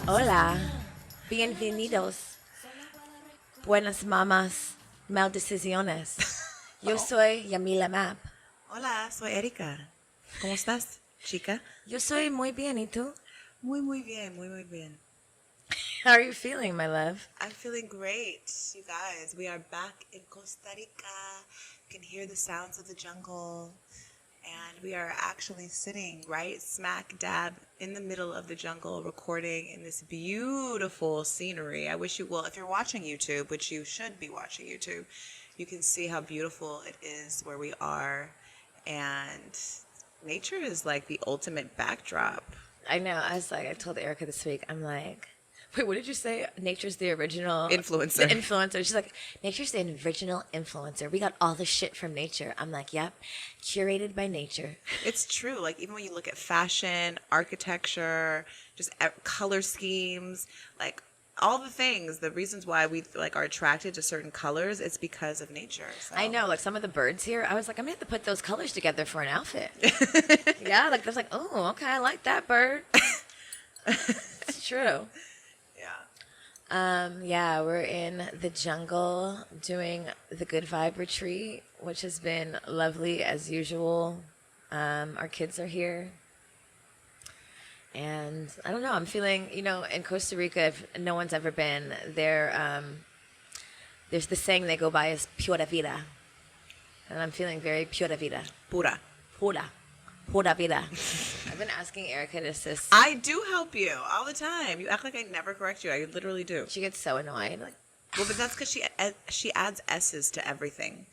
Hola, bienvenidos, buenas mamas, maldiciones. Yo soy Yamila Map. Hola, soy Erica. ¿Cómo estás, chica? Yo soy muy bien, ¿y tú? Muy bien, muy bien. How are you feeling, my love? I'm feeling great, you guys. We are back in Costa Rica. You can hear the sounds of the jungle. And we are actually sitting right smack dab in the middle of the jungle recording in this beautiful scenery. I wish you, well, if you're watching YouTube, which you should be watching YouTube, you can see how beautiful it is where we are. And nature is like the ultimate backdrop. I know, I told Erica this week, I'm like, wait, what did you say? Nature's the original Influencer. The influencer. She's like, nature's the original influencer. We got all the shit from nature. I'm like, yep, curated by nature. It's true. Like, even when you look at fashion, architecture, just color schemes, like all the things, the reasons why we like are attracted to certain colors, it's because of nature. So. I know, like some of the birds here, I was like, I'm gonna have to put those colors together for an outfit. Yeah, like there's like, oh, okay, I like that bird. It's true. Yeah, we're in the jungle doing the Good Vibe Retreat, which has been lovely as usual. Our kids are here. And I don't know, I'm feeling, in Costa Rica, if no one's ever been, there's the saying they go by is pura vida. And I'm feeling very pura vida. Pura. Pura. Pura vida. I've been asking Erica to assist. I do help you all the time. You act like I never correct you. I literally do. She gets so annoyed. Like, well, but that's because she adds S's to everything.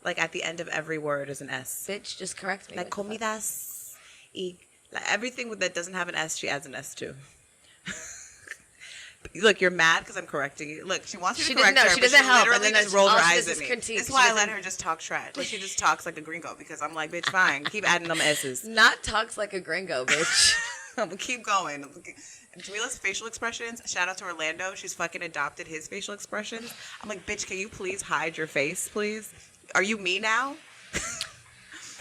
Like at the end of every word is an S. Bitch, just correct me. Like comidas y like everything that doesn't have an S, she adds an S to. Look, you're mad because I'm correcting you. Look, she wants you to correct her, she but doesn't she help. literally just rolled her eyes at me. Critique. That's why I let her just talk trash. Like, she just talks like a gringo because I'm like, bitch, fine. Keep adding them S's. Not talks like a gringo, bitch. I'm gonna keep going. And Jamila's facial expressions, shout out to Orlando. She's fucking adopted his facial expressions. I'm like, bitch, can you please hide your face, please? Are you me now?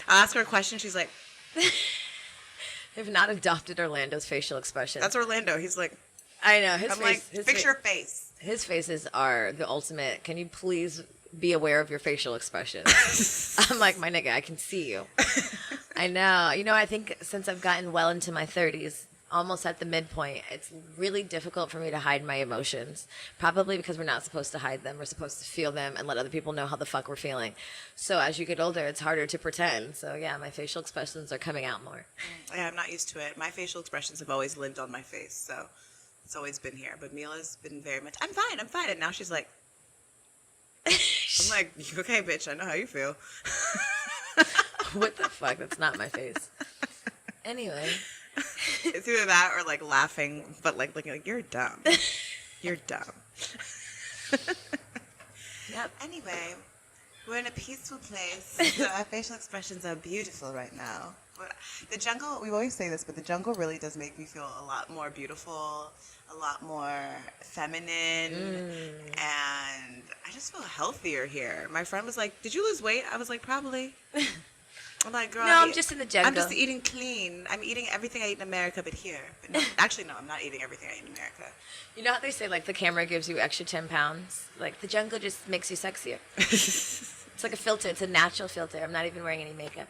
I'll ask her a question. She's like, Have not adopted Orlando's facial expression. that's Orlando. He's like, I know. His I'm face, like, his fix your face. His faces are the ultimate. Can you please be aware of your facial expressions? I'm like, my nigga, I can see you. I know. I think since I've gotten well into my 30s, almost at the midpoint, it's really difficult for me to hide my emotions. Probably because we're not supposed to hide them. We're supposed to feel them and let other people know how the fuck we're feeling. So as you get older, it's harder to pretend. So yeah, my facial expressions are coming out more. Yeah, I'm not used to it. My facial expressions have always lived on my face, so it's always been here. But Mila's been very much, I'm fine. And now she's like, I'm like, okay, bitch, I know how you feel. What the fuck? That's not my face. Anyway. It's either that or like laughing, but like looking like, you're dumb. You're dumb. Yep. Anyway, we're in a peaceful place. So our facial expressions are beautiful right now. But the jungle, we always say this, but the jungle really does make me feel a lot more beautiful, a lot more feminine, and I just feel healthier here. My friend was like, did you lose weight? I was like, probably. I'm like, girl, No, I'm just in the jungle. I'm just eating clean. I'm eating everything I eat in America, but here. But no, actually, no, I'm not eating everything I eat in America. You know how they say, like, the camera gives you extra 10 pounds? Like, the jungle just makes you sexier. It's like a filter. It's a natural filter. I'm not even wearing any makeup.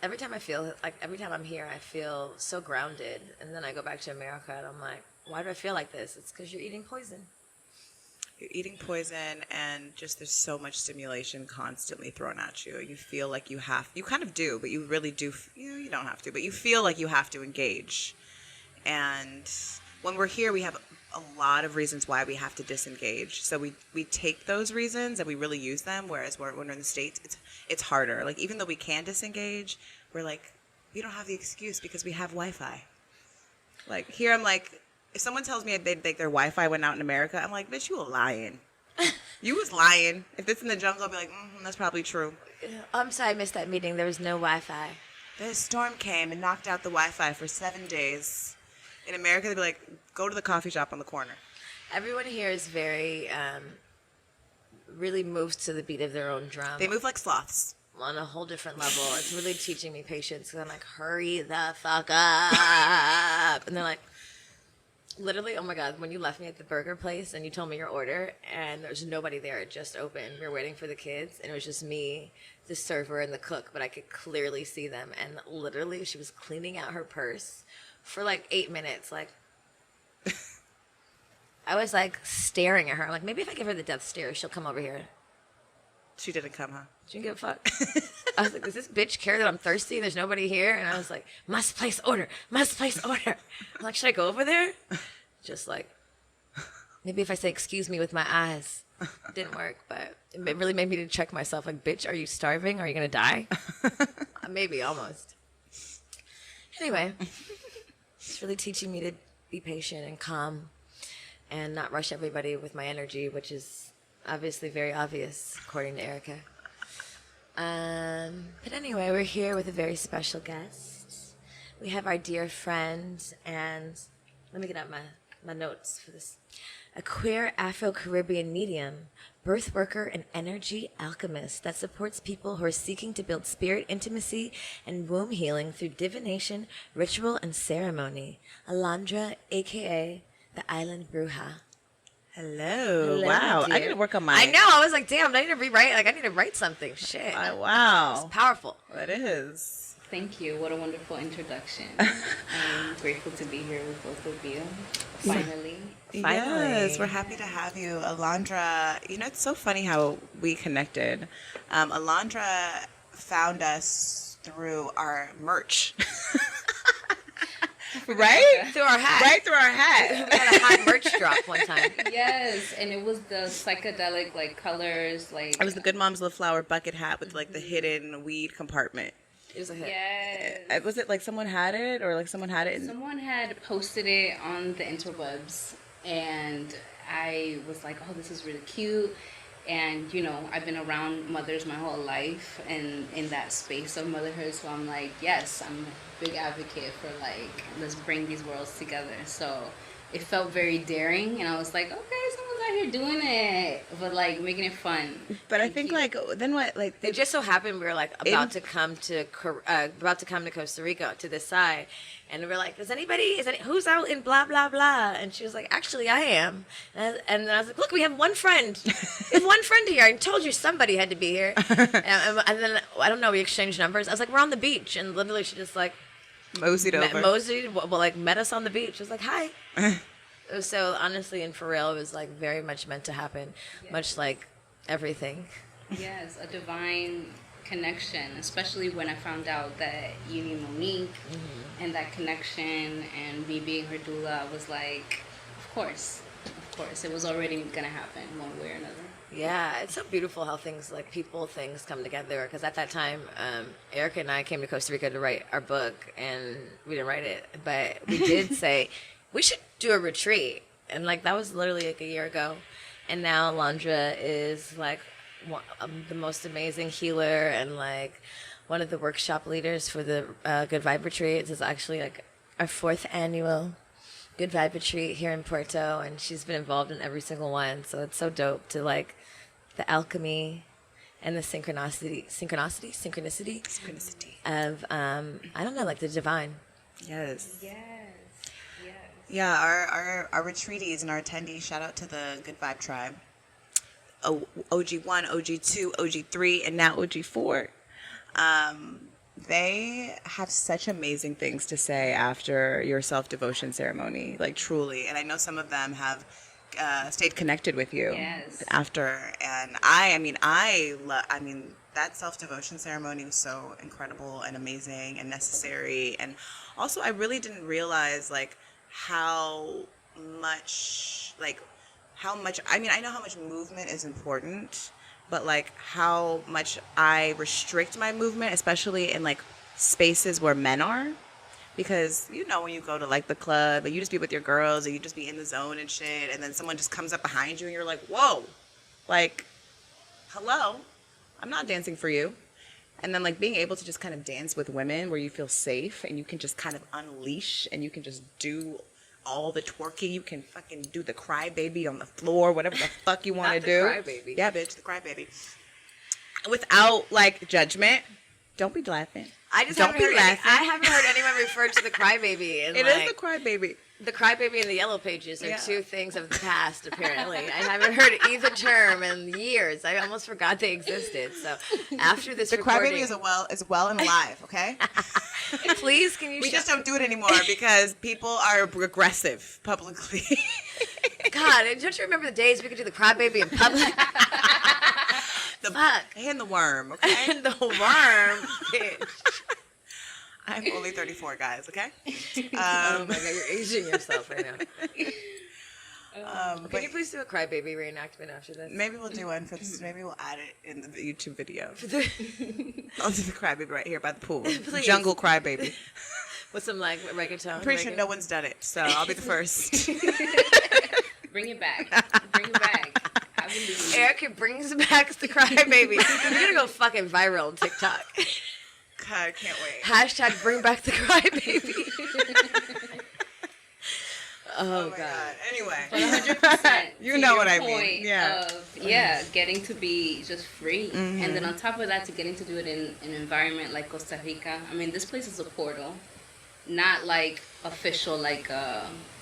Every time I'm here, I feel so grounded. And then I go back to America, and I'm like, why do I feel like this? It's because you're eating poison. You're eating poison, and just there's so much stimulation constantly thrown at you. You feel like you kind of do, but you really do, you don't have to, but you feel like you have to engage. And when we're here, we have a lot of reasons why we have to disengage. So we take those reasons and we really use them, whereas when we're in the States, it's harder. Like, even though we can disengage, we're like, we don't have the excuse because we have Wi-Fi. Like, here I'm like, if someone tells me they think their Wi-Fi went out in America, I'm like, bitch, you were lying. You was lying. If it's in the jungle, I'll be like, that's probably true. I'm sorry I missed that meeting. There was no Wi-Fi. The storm came and knocked out the Wi-Fi for 7 days. In America, they'd be like, go to the coffee shop on the corner. Everyone here is very, really moves to the beat of their own drum. They move like sloths. On a whole different level. It's really teaching me patience because I'm like, hurry the fuck up. And they're like, Literally, oh my God, when you left me at the burger place and you told me your order and there's nobody there, it just opened. We were waiting for the kids and it was just me, the server, and the cook, but I could clearly see them. And literally, she was cleaning out her purse for like 8 minutes. Like, I was like staring at her. I'm like, maybe if I give her the death stare, she'll come over here. She didn't come, huh? She didn't give a fuck. I was like, does this bitch care that I'm thirsty and there's nobody here? And I was like, must place order. I'm like, should I go over there? Just like, maybe if I say excuse me with my eyes. It didn't work, but it really made me to check myself. Like, bitch, are you starving? Are you going to die? Maybe, almost. Anyway, it's really teaching me to be patient and calm and not rush everybody with my energy, which is obviously very obvious, according to Erica. But anyway, we're here with a very special guest. We have our dear friend, and let me get out my notes for this. A queer Afro-Caribbean medium, birth worker, and energy alchemist that supports people who are seeking to build spirit intimacy and womb healing through divination, ritual, and ceremony. Alandra, a.k.a. the Island Bruja. Hello. Wow. Dear. I need to work on my... I know. I was like, damn, I need to rewrite. Like, I need to write something. Shit. Wow. It's powerful. It is. Thank you. What a wonderful introduction. I'm grateful to be here with both of you. Finally. Yes, we're happy to have you. Alandra, you know, it's so funny how we connected. Alandra found us through our merch. Right? Through our hat. Right through our hat. We had a hot merch drop one time. Yes, and it was the psychedelic like colors, like It was the Good Mom's Love Flower bucket hat with like the hidden weed compartment. It was a hit. yes. Was it like someone had it or like someone had it? Someone had posted it on the interwebs, and I was like, "Oh, this is really cute." And you know, I've been around mothers my whole life, and in that space of motherhood, so I'm like, yes, I'm a big advocate for like let's bring these worlds together. So it felt very daring, and I was like, okay, someone's out here doing it, but like making it fun. But I think like then what like It just so happened we were like about to come to Costa Rica to this side, and we were like, who's out in blah blah blah? And she was like, actually, I am. And then I was like, look, we have one friend. We have one friend here. I told you somebody had to be here. And then I don't know. We exchanged numbers. I was like, we're on the beach, and literally she just like moseyed over. Met us on the beach. She was like, hi. So honestly and for real, it was like very much meant to happen, much like everything. Yes, a divine connection, especially when I found out that you knew Monique and that connection and me being her doula, I was like, of course, it was already gonna happen one way or another. Yeah, it's so beautiful how things come together. Because at that time, Erica and I came to Costa Rica to write our book, and we didn't write it, but we did say we should do a retreat, and like that was literally like a year ago. And now Alondra is like the most amazing healer and like one of the workshop leaders for the Good Vibe retreats. Is actually like our 4th annual Good Vibe retreat here in Puerto, and she's been involved in every single one. So it's so dope to like the alchemy and the synchronicity of I don't know, like the divine. Yes. Yes. Yeah, our retreatees and our attendees, shout out to the Good Vibe Tribe. OG1, OG2, OG3, and now OG4. They have such amazing things to say after your self-devotion ceremony, like truly. And I know some of them have stayed connected with you after. And I mean, that self-devotion ceremony was so incredible and amazing and necessary. And also, I really didn't realize like how much, I mean, I know how much movement is important, but like how much I restrict my movement, especially in like spaces where men are, because you know when you go to like the club and you just be with your girls and you just be in the zone and shit, and then someone just comes up behind you and you're like, whoa, like, hello, I'm not dancing for you. And then like being able to just kind of dance with women where you feel safe and you can just kind of unleash and you can just do all the twerking. You can fucking do the crybaby on the floor, whatever the fuck you want to do. Crybaby. Yeah, bitch, the crybaby. Without like judgment. Don't be laughing. I just Don't haven't be heard laughing. I haven't heard anyone refer to the crybaby. It is the crybaby. The crybaby and the yellow pages are Yeah. two things of the past, apparently. I haven't heard either term in years. I almost forgot they existed. So after this The recording, crybaby is well and alive, okay? please, can you We show- just don't do it anymore because people are aggressive publicly. God, don't you remember the days we could do the crybaby in public? Fuck. And the worm, okay? And the worm, bitch. I'm only 34, guys, okay? Oh my God, you're aging yourself right now. But Can you please do a crybaby reenactment after this? maybe we'll do one for this. Maybe we'll add it in the YouTube video. I'll do the crybaby right here by the pool. Please. Jungle crybaby. With some like reggaeton. I'm pretty sure no one's done it, so I'll be the first. Bring it back. Bring it back. I believe. Erica brings back the crybaby. You're gonna go fucking viral on TikTok. God, I can't wait. Hashtag bring back the crybaby. Oh my God. Anyway. 100%. You to know your what I mean. point Yeah. Of, getting to be just free. And then on top of that, to getting to do it in an environment like Costa Rica. I mean, this place is a portal. Not like official, like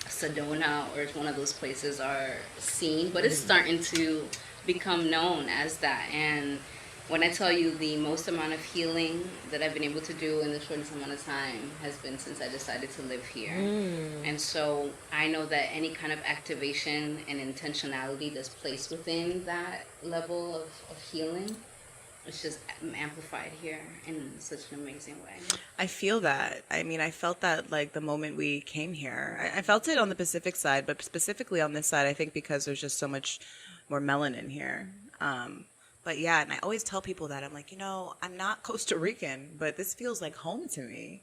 Sedona, or one of those places are seen, but it's starting to become known as that. And when I tell you the most amount of healing that I've been able to do in the shortest amount of time has been since I decided to live here. And so I know that any kind of activation and intentionality that's placed within that level of healing, it's just amplified here in such an amazing way. I feel that. I mean, I felt that like the moment we came here. I felt it on the Pacific side, but specifically on this side, I think because there's just so much more melanin here. But yeah, and I always tell people that I'm like, I'm not Costa Rican, but this feels like home to me.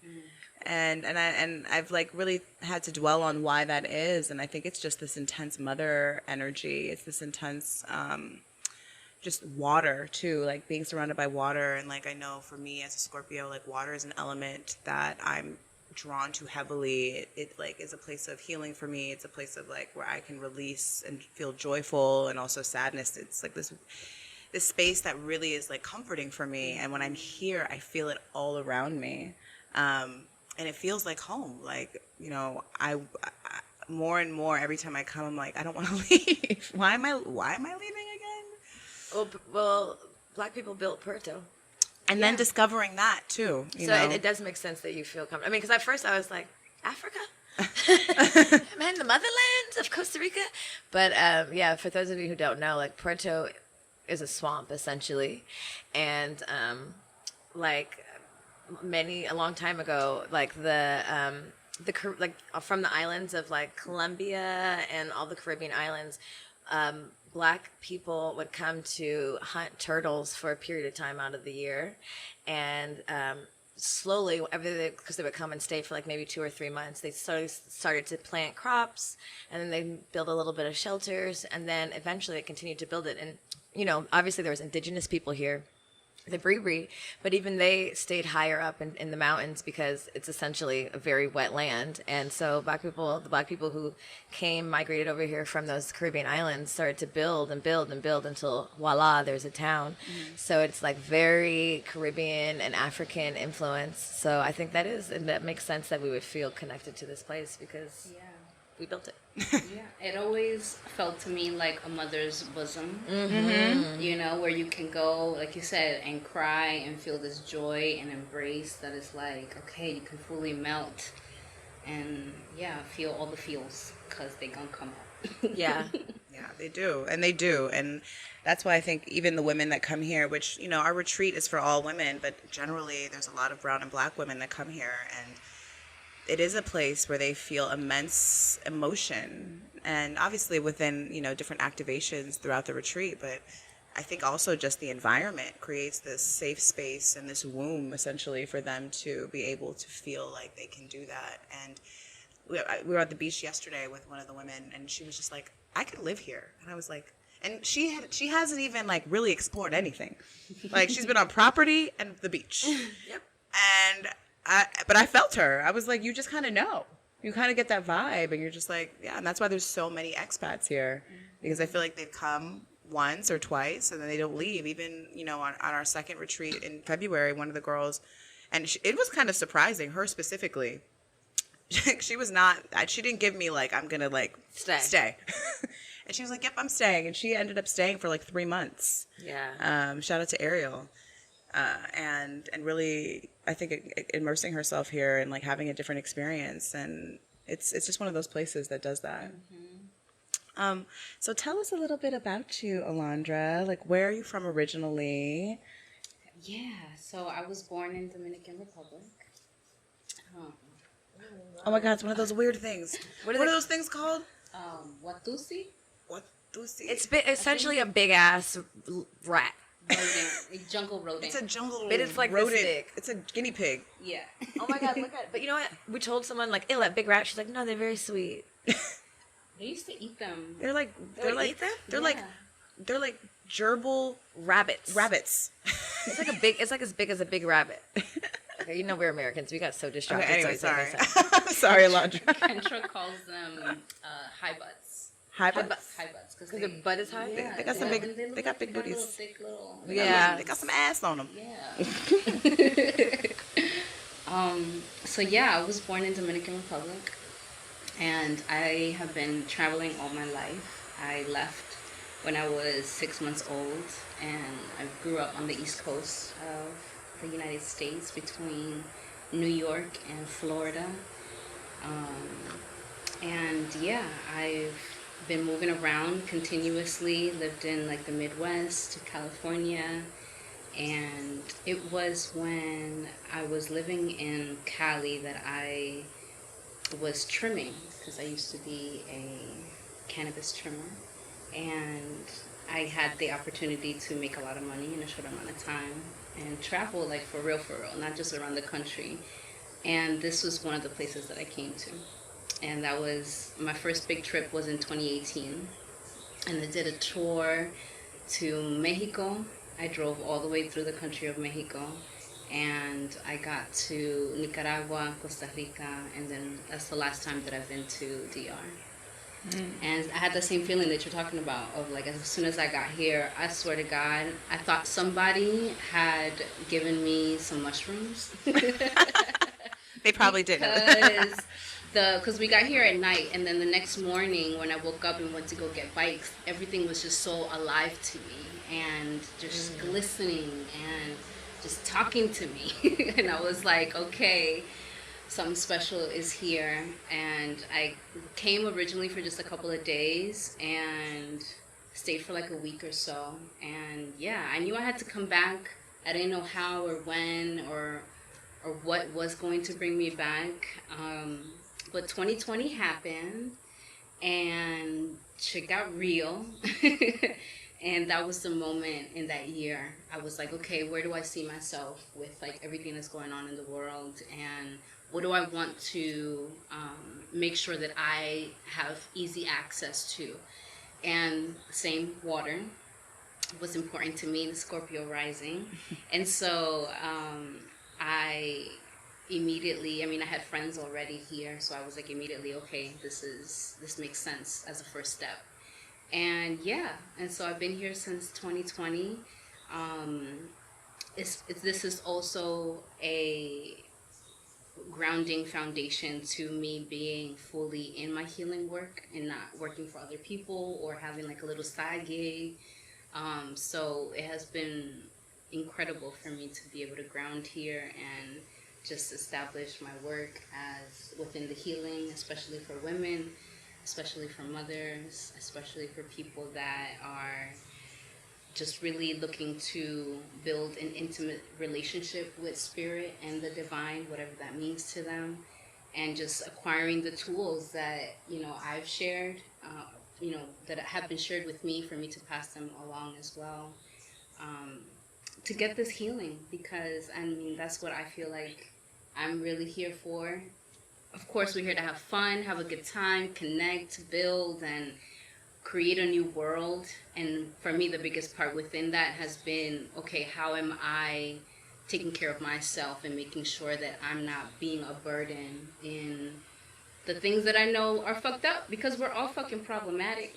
And I've like really had to dwell on why that is. And I think it's just this intense mother energy. It's this intense, just water too, like being surrounded by water. And like, I know for me as a Scorpio, like water is an element that I'm drawn to heavily. It like is a place of healing for me. It's a place of like where I can release and feel joyful and also sadness. It's like this space that really is like comforting for me. And when I'm here, I feel it all around me. And it feels like home. Like, I more and more every time I come, I'm like, I don't want to leave. Why am I leaving again? Well, Black people built Puerto. And then discovering that too. So it does make sense that you feel comfortable. I mean, because at first I was like, Africa? Am I in the motherland of Costa Rica? But yeah, for those of you who don't know, like Puerto is a swamp essentially. And like a long time ago, like from the islands of like Colombia and all the Caribbean islands, Black people would come to hunt turtles for a period of time out of the year, and slowly, because they would come and stay for like maybe 2 or 3 months, they started to plant crops, and then they build a little bit of shelters, and then eventually they continued to build it. And obviously there was indigenous people here, the Bree, but even they stayed higher up in the mountains because it's essentially a very wet land. And so the Black people who migrated over here from those Caribbean islands started to build and build and build until voila, there's a town. So it's like very Caribbean and African influence. So I think that makes sense that we would feel connected to this place because we built it. Yeah, it always felt to me like a mother's bosom, where you can go, like you said, and cry and feel this joy and embrace that is like, okay, you can fully melt and, feel all the feels because they gonna come out. Yeah. Yeah, they do. And they do. And that's why I think even the women that come here, which, our retreat is for all women, but generally there's a lot of brown and Black women that come here, and it is a place where they feel immense emotion, and obviously within, different activations throughout the retreat. But I think also just the environment creates this safe space and this womb essentially for them to be able to feel like they can do that. And we were at the beach yesterday with one of the women, and she was just like, I could live here. And I was like, and she hasn't even like really explored anything. Like she's been on property and the beach. Yep. And but I felt her. I was like, you just kind of know. You kind of get that vibe, and you're just like, yeah. And that's why there's so many expats here, because I feel like they've come once or twice, and then they don't leave. Even, you know, on our second retreat in February, one of the girls, and it was kind of surprising, her specifically. She was not, she didn't give me like, I'm going to like stay. And she was like, yep, I'm staying. And she ended up staying for like 3 months. Yeah. Shout out to Ariel. And really, I think immersing herself here and like having a different experience. And it's just one of those places that does that. Mm-hmm. So tell us a little bit about you, Alondra. Like, where are you from originally? Yeah, so I was born in Dominican Republic. Oh my God, it's one of those weird things. What are those things called? Watusi? Watusi. It's essentially a big ass rat. Rodent, a jungle rodent. It's a jungle But it's like rodent. this big. It's a guinea pig. Yeah. Oh my God, look at it. But you know what? We told someone like, ew, that big rat. She's like, no, they're very sweet. They used to eat them. They're like eat them? They're like gerbil Rabbits. It's like it's like as big as a big rabbit. Okay, you know we're Americans. We got so distracted. Okay, anyway, so sorry. Sorry, Alondra. Kendra calls them high butts. High butts. High butts. Because their butt is high? They got some big, they got big booties. Thick little, Yeah. They got some ass on them. Yeah. So yeah, I was born in Dominican Republic, and I have been traveling all my life. I left when I was 6 months old, and I grew up on the East Coast of the United States between New York and Florida. And yeah, I've been moving around continuously, lived in like the Midwest, California, and it was when I was living in Cali that I was trimming, because I used to be a cannabis trimmer, and I had the opportunity to make a lot of money in a short amount of time and travel like for real, not just around the country. And this was one of the places that I came to. And that was, my first big trip was in 2018. And I did a tour to Mexico. I drove all the way through the country of Mexico. And I got to Nicaragua, Costa Rica, and then that's the last time that I've been to DR. And I had the same feeling that you're talking about, of like, as soon as I got here, I swear to God, I thought somebody had given me some mushrooms. They probably did. Because we got here at night, and then the next morning when I woke up and went to go get bikes, everything was just so alive to me and just glistening and just talking to me. And I was like, okay, something special is here. And I came originally for just a couple of days and stayed for like a week or so. And yeah, I knew I had to come back. I didn't know how or when or what was going to bring me back. But 2020 happened and shit got real. And that was the moment in that year. I was like, okay, where do I see myself with like everything that's going on in the world? And what do I want to make sure that I have easy access to? And same, water was important to me, the Scorpio rising. And so I immediately, I had friends already here, so I was like immediately, okay, this makes sense as a first step. And yeah, and so I've been here since 2020. This is also a grounding foundation to me being fully in my healing work and not working for other people or having like a little side gig. So it has been incredible for me to be able to ground here and just establish my work as within the healing, especially for women, especially for mothers, especially for people that are just really looking to build an intimate relationship with spirit and the divine, whatever that means to them, and just acquiring the tools that, I've shared, that have been shared with me for me to pass them along as well, to get this healing, because, that's what I feel like I'm really here for. Of course, we're here to have fun, have a good time, connect, build, and create a new world. And for me, the biggest part within that has been, okay, how am I taking care of myself and making sure that I'm not being a burden in the things that I know are fucked up, because we're all fucking problematic.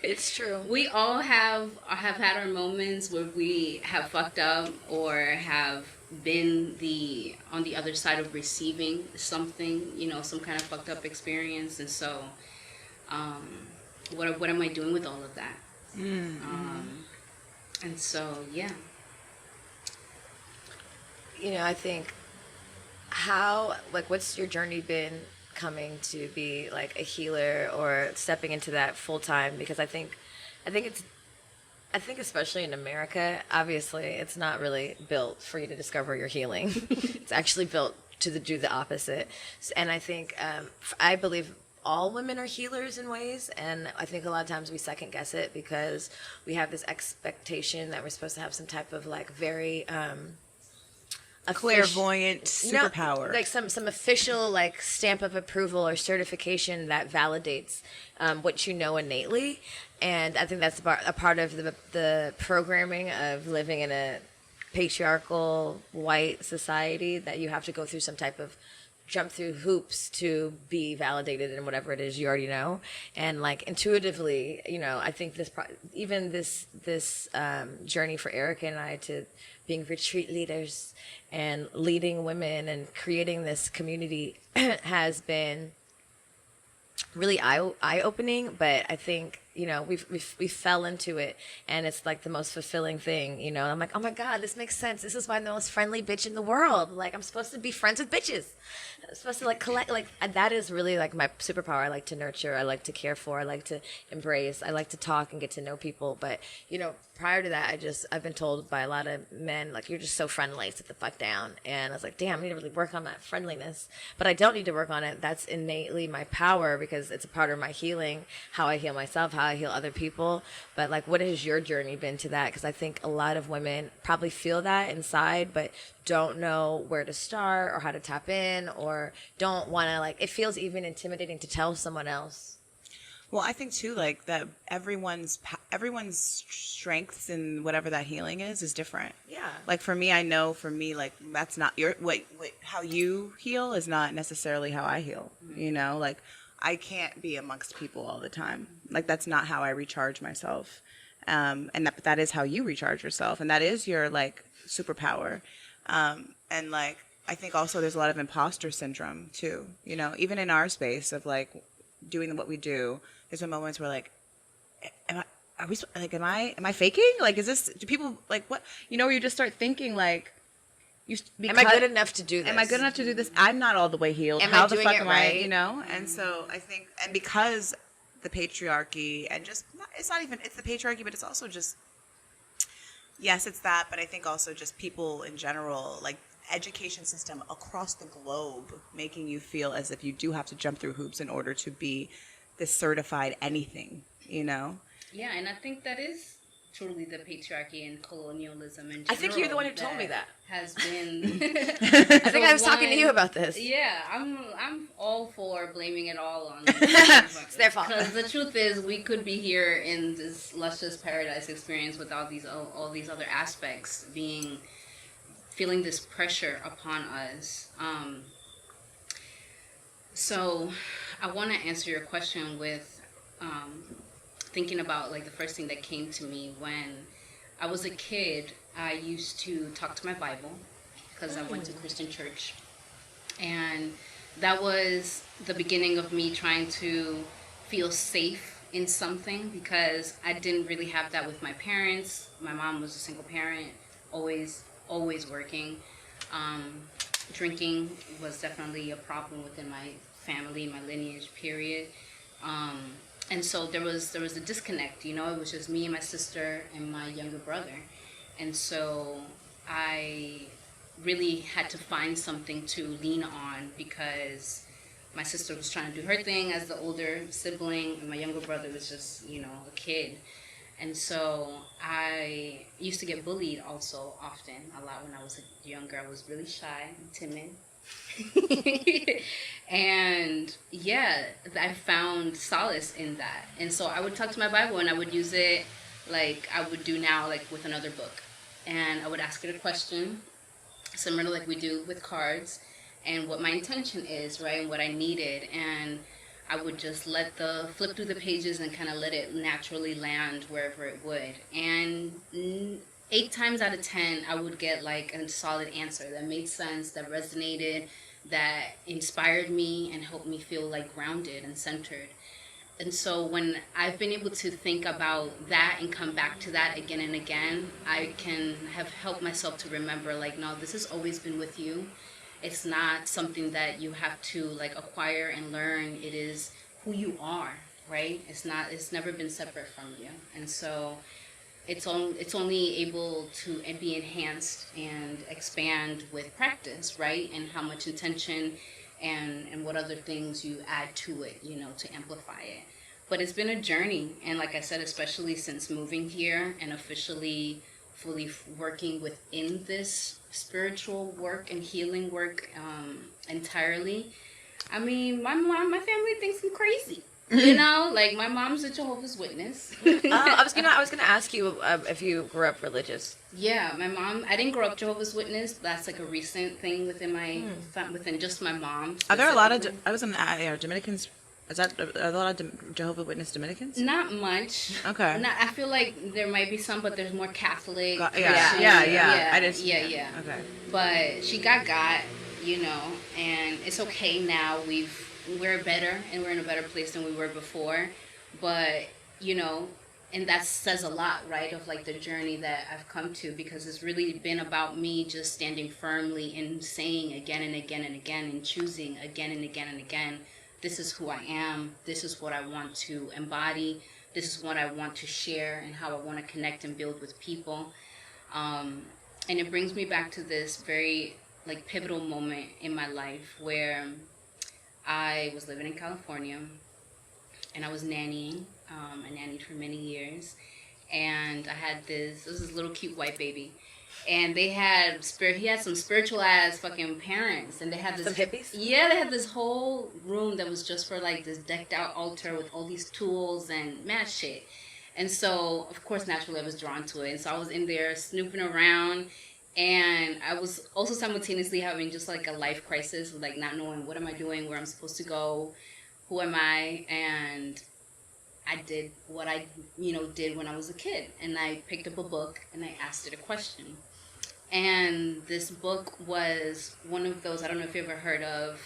It's true. We all have had our moments where we have fucked up or have been on the other side of receiving something, some kind of fucked up experience. And so, what am I doing with all of that? And so, yeah. I think what's your journey been coming to be like a healer or stepping into that full time? Because I think especially in America, obviously it's not really built for you to discover your healing. It's actually built to do the opposite. And I think, I believe all women are healers in ways, and I think a lot of times we second guess it because we have this expectation that we're supposed to have some type of like very clairvoyant superpower, like some official like stamp of approval or certification that validates what you know innately. And I think that's a part of the programming of living in a patriarchal white society, that you have to go through some type of jump through hoops to be validated in whatever it is you already know. And like intuitively, I think this journey for Erica and I to being retreat leaders and leading women and creating this community has been really eye-opening. But I think we fell into it, and it's like the most fulfilling thing. And I'm like, oh my god, this makes sense. This is why I'm the most friendly bitch in the world. Like, I'm supposed to be friends with bitches. I'm supposed to like collect, like that is really like my superpower. I like to nurture, I like to care for, I like to embrace, I like to talk and get to know people. But prior to that, I've been told by a lot of men, like, you're just so friendly, sit the fuck down. And I was like, damn, I need to really work on that friendliness. But I don't need to work on it. That's innately my power, because it's a part of my healing, how I heal myself, how I heal other people. But like, what has your journey been to that? Because I think a lot of women probably feel that inside, but don't know where to start or how to tap in, or don't want to, like, it feels even intimidating to tell someone else. Well, I think too, like, that everyone's strengths in whatever that healing is different. Yeah. Like, for me, like, that's not how you heal is not necessarily how I heal. Like, I can't be amongst people all the time. Like, that's not how I recharge myself. And that is how you recharge yourself, and that is your like superpower. And like, I think also there's a lot of imposter syndrome too. Even in our space of like doing what we do, there's been moments where like, am I faking? Like, do people like what? Where you just start thinking like, am I good enough to do this? Am I good enough to do this? I'm not all the way healed. Am How I the doing fuck it am right? I? And so I think, and because the patriarchy and just, it's the patriarchy, but it's also just, yes, it's that, but I think also just people in general, like education system across the globe, making you feel as if you do have to jump through hoops in order to be this certified anything, Yeah, and I think that is truly the patriarchy and colonialism in general. I think you're the one who told me that. Has been. I think I was talking to you about this. Yeah, I'm all for blaming it all on. It's their fault. Because the truth is, we could be here in this luscious paradise experience with all these other aspects feeling this pressure upon us. So, I want to answer your question with thinking about like the first thing that came to me when I was a kid. I used to talk to my Bible because I went to Christian church, and that was the beginning of me trying to feel safe in something, because I didn't really have that with my parents. My mom was a single parent, always working. Drinking was definitely a problem within my family, my lineage, period. And so there was a disconnect, it was just me and my sister and my younger brother. And so I really had to find something to lean on, because my sister was trying to do her thing as the older sibling, and my younger brother was just, a kid. And so I used to get bullied also often, a lot when I was younger. I was really shy and timid. And yeah, I found solace in that. And so I would talk to my Bible, and I would use it like I would do now, like with another book. And I would ask it a question, similar to like we do with cards, and what my intention is, right, and what I needed. And I would just flip through the pages and kind of let it naturally land wherever it would. And 8 times out of 10, I would get like a solid answer that made sense, that resonated, that inspired me and helped me feel like grounded and centered. And so when I've been able to think about that and come back to that again and again, I can have helped myself to remember, like, no, this has always been with you. It's not something that you have to like acquire and learn. It is who you are, right? It's never been separate from you. And so it's only able to be enhanced and expand with practice, right? And how much intention and what other things you add to it, to amplify it. But it's been a journey. And like I said, especially since moving here and officially fully working within this spiritual work and healing work entirely. I mean, my family thinks I'm crazy. Like my mom's a Jehovah's Witness. I was gonna ask you if you grew up religious. Yeah, my mom. I didn't grow up Jehovah's Witness. That's like a recent thing within within just my mom. Are there a lot of? I was gonna add, Dominicans. Are there a lot of Jehovah's Witness Dominicans? Not much. Okay. I feel like there might be some, but there's more Catholic. Yeah. I just. Yeah. Okay. But she got, and it's okay now. We're better, and we're in a better place than we were before. But, and that says a lot, right, of like the journey that I've come to, because it's really been about me just standing firmly and saying again and again and again and choosing again and again and again, this is who I am, this is what I want to embody, this is what I want to share and how I want to connect and build with people. And it brings me back to this very like pivotal moment in my life where I was living in California and I was nannying. I nannied for many years, and I had this little cute white baby, and he had some spiritual ass fucking parents, and they had this some hippies. Yeah, they had this whole room that was just for like this decked out altar with all these tools and mad shit. And so, of course, naturally, I was drawn to it, and so I was in there snooping around. And I was also simultaneously having just like a life crisis, like not knowing what am I doing, where I'm supposed to go, who am I, and I did what I, did when I was a kid. And I picked up a book and I asked it a question. And this book was one of those, I don't know if you ever heard of,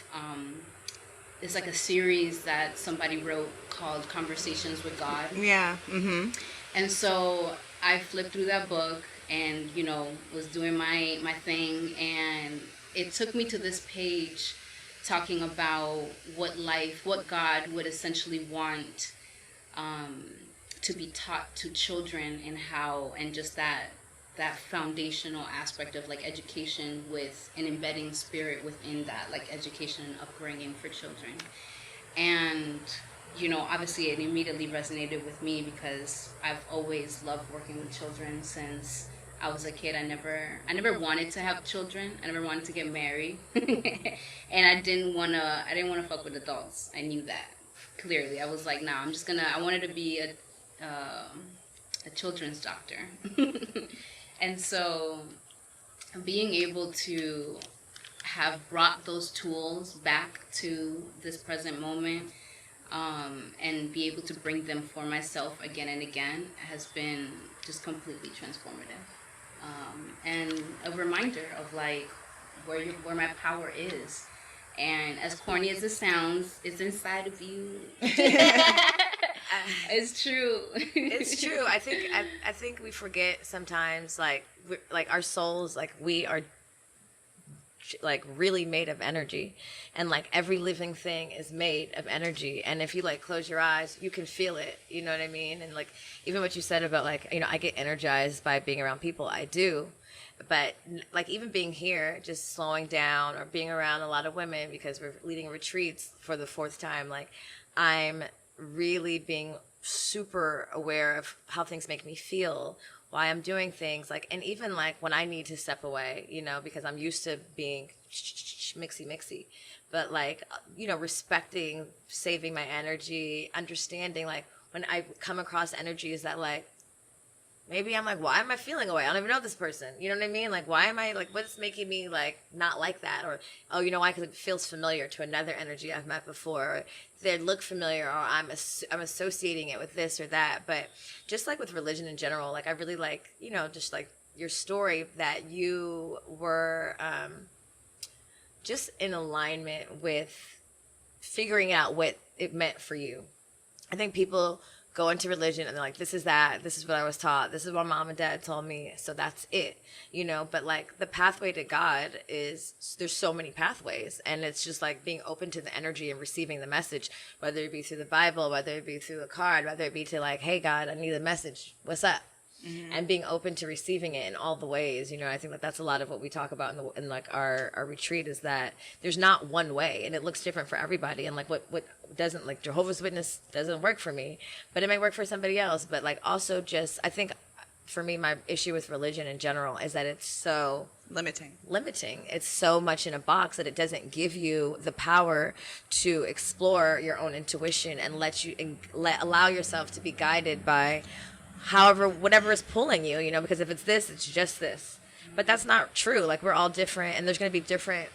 it's like a series that somebody wrote called Conversations with God. Yeah. Mm-hmm. And so I flipped through that book and, was doing my thing. And it took me to this page talking about what God would essentially want to be taught to children, and just that foundational aspect of like education with an embedding spirit within that, like education and upbringing for children. And obviously it immediately resonated with me because I've always loved working with children since I was a kid. I never wanted to have children. I never wanted to get married. And I didn't want to fuck with adults. I knew that clearly. I was like, nah, I wanted to be a children's doctor. And so being able to have brought those tools back to this present moment, and be able to bring them for myself again and again has been just completely transformative. And a reminder of like where my power is. And as corny as it sounds, it's inside of you. It's true. It's true. I think we forget sometimes, like our souls, like we are like really made of energy, and like every living thing is made of energy. And if you like close your eyes, you can feel it. You know what I mean? And like even what you said about like I get energized by being around people. I do. But like even being here, just slowing down, or being around a lot of women because we're leading retreats for the 4th time, like I'm really being super aware of how things make me feel, why I'm doing things, like, and even like when I need to step away, because I'm used to being mixy, but like, respecting, saving my energy, understanding, like when I come across energies that like maybe I'm like, why am I feeling away? I don't even know this person. You know what I mean? Like, why am I like, what's making me like not like that? Or, oh, you know why? Because it feels familiar to another energy I've met before. Or they look familiar, or I'm associating it with this or that. But just like with religion in general, like I really like, you know, just like your story that you were just in alignment with figuring out what it meant for you. I think people go into religion and they're like, this is that, this is what I was taught, this is what mom and dad told me, so that's it, you know. But like the pathway to God is, there's so many pathways, and it's just like being open to the energy and receiving the message, whether it be through the Bible, whether it be through a card, whether it be to like, hey God, I need a message, what's up? And being open to receiving it in all the ways, you know. I think that that's a lot of what we talk about in like our retreat, is that there's not one way, and it looks different for everybody. And like what doesn't, like Jehovah's Witness doesn't work for me, but it may work for somebody else. But like also just, I think for me, my issue with religion in general is that it's so limiting. It's so much in a box that it doesn't give you the power to explore your own intuition and allow yourself to be guided by whatever is pulling you, you know, because if it's this, it's just this. But that's not true. Like, we're all different, and there's going to be different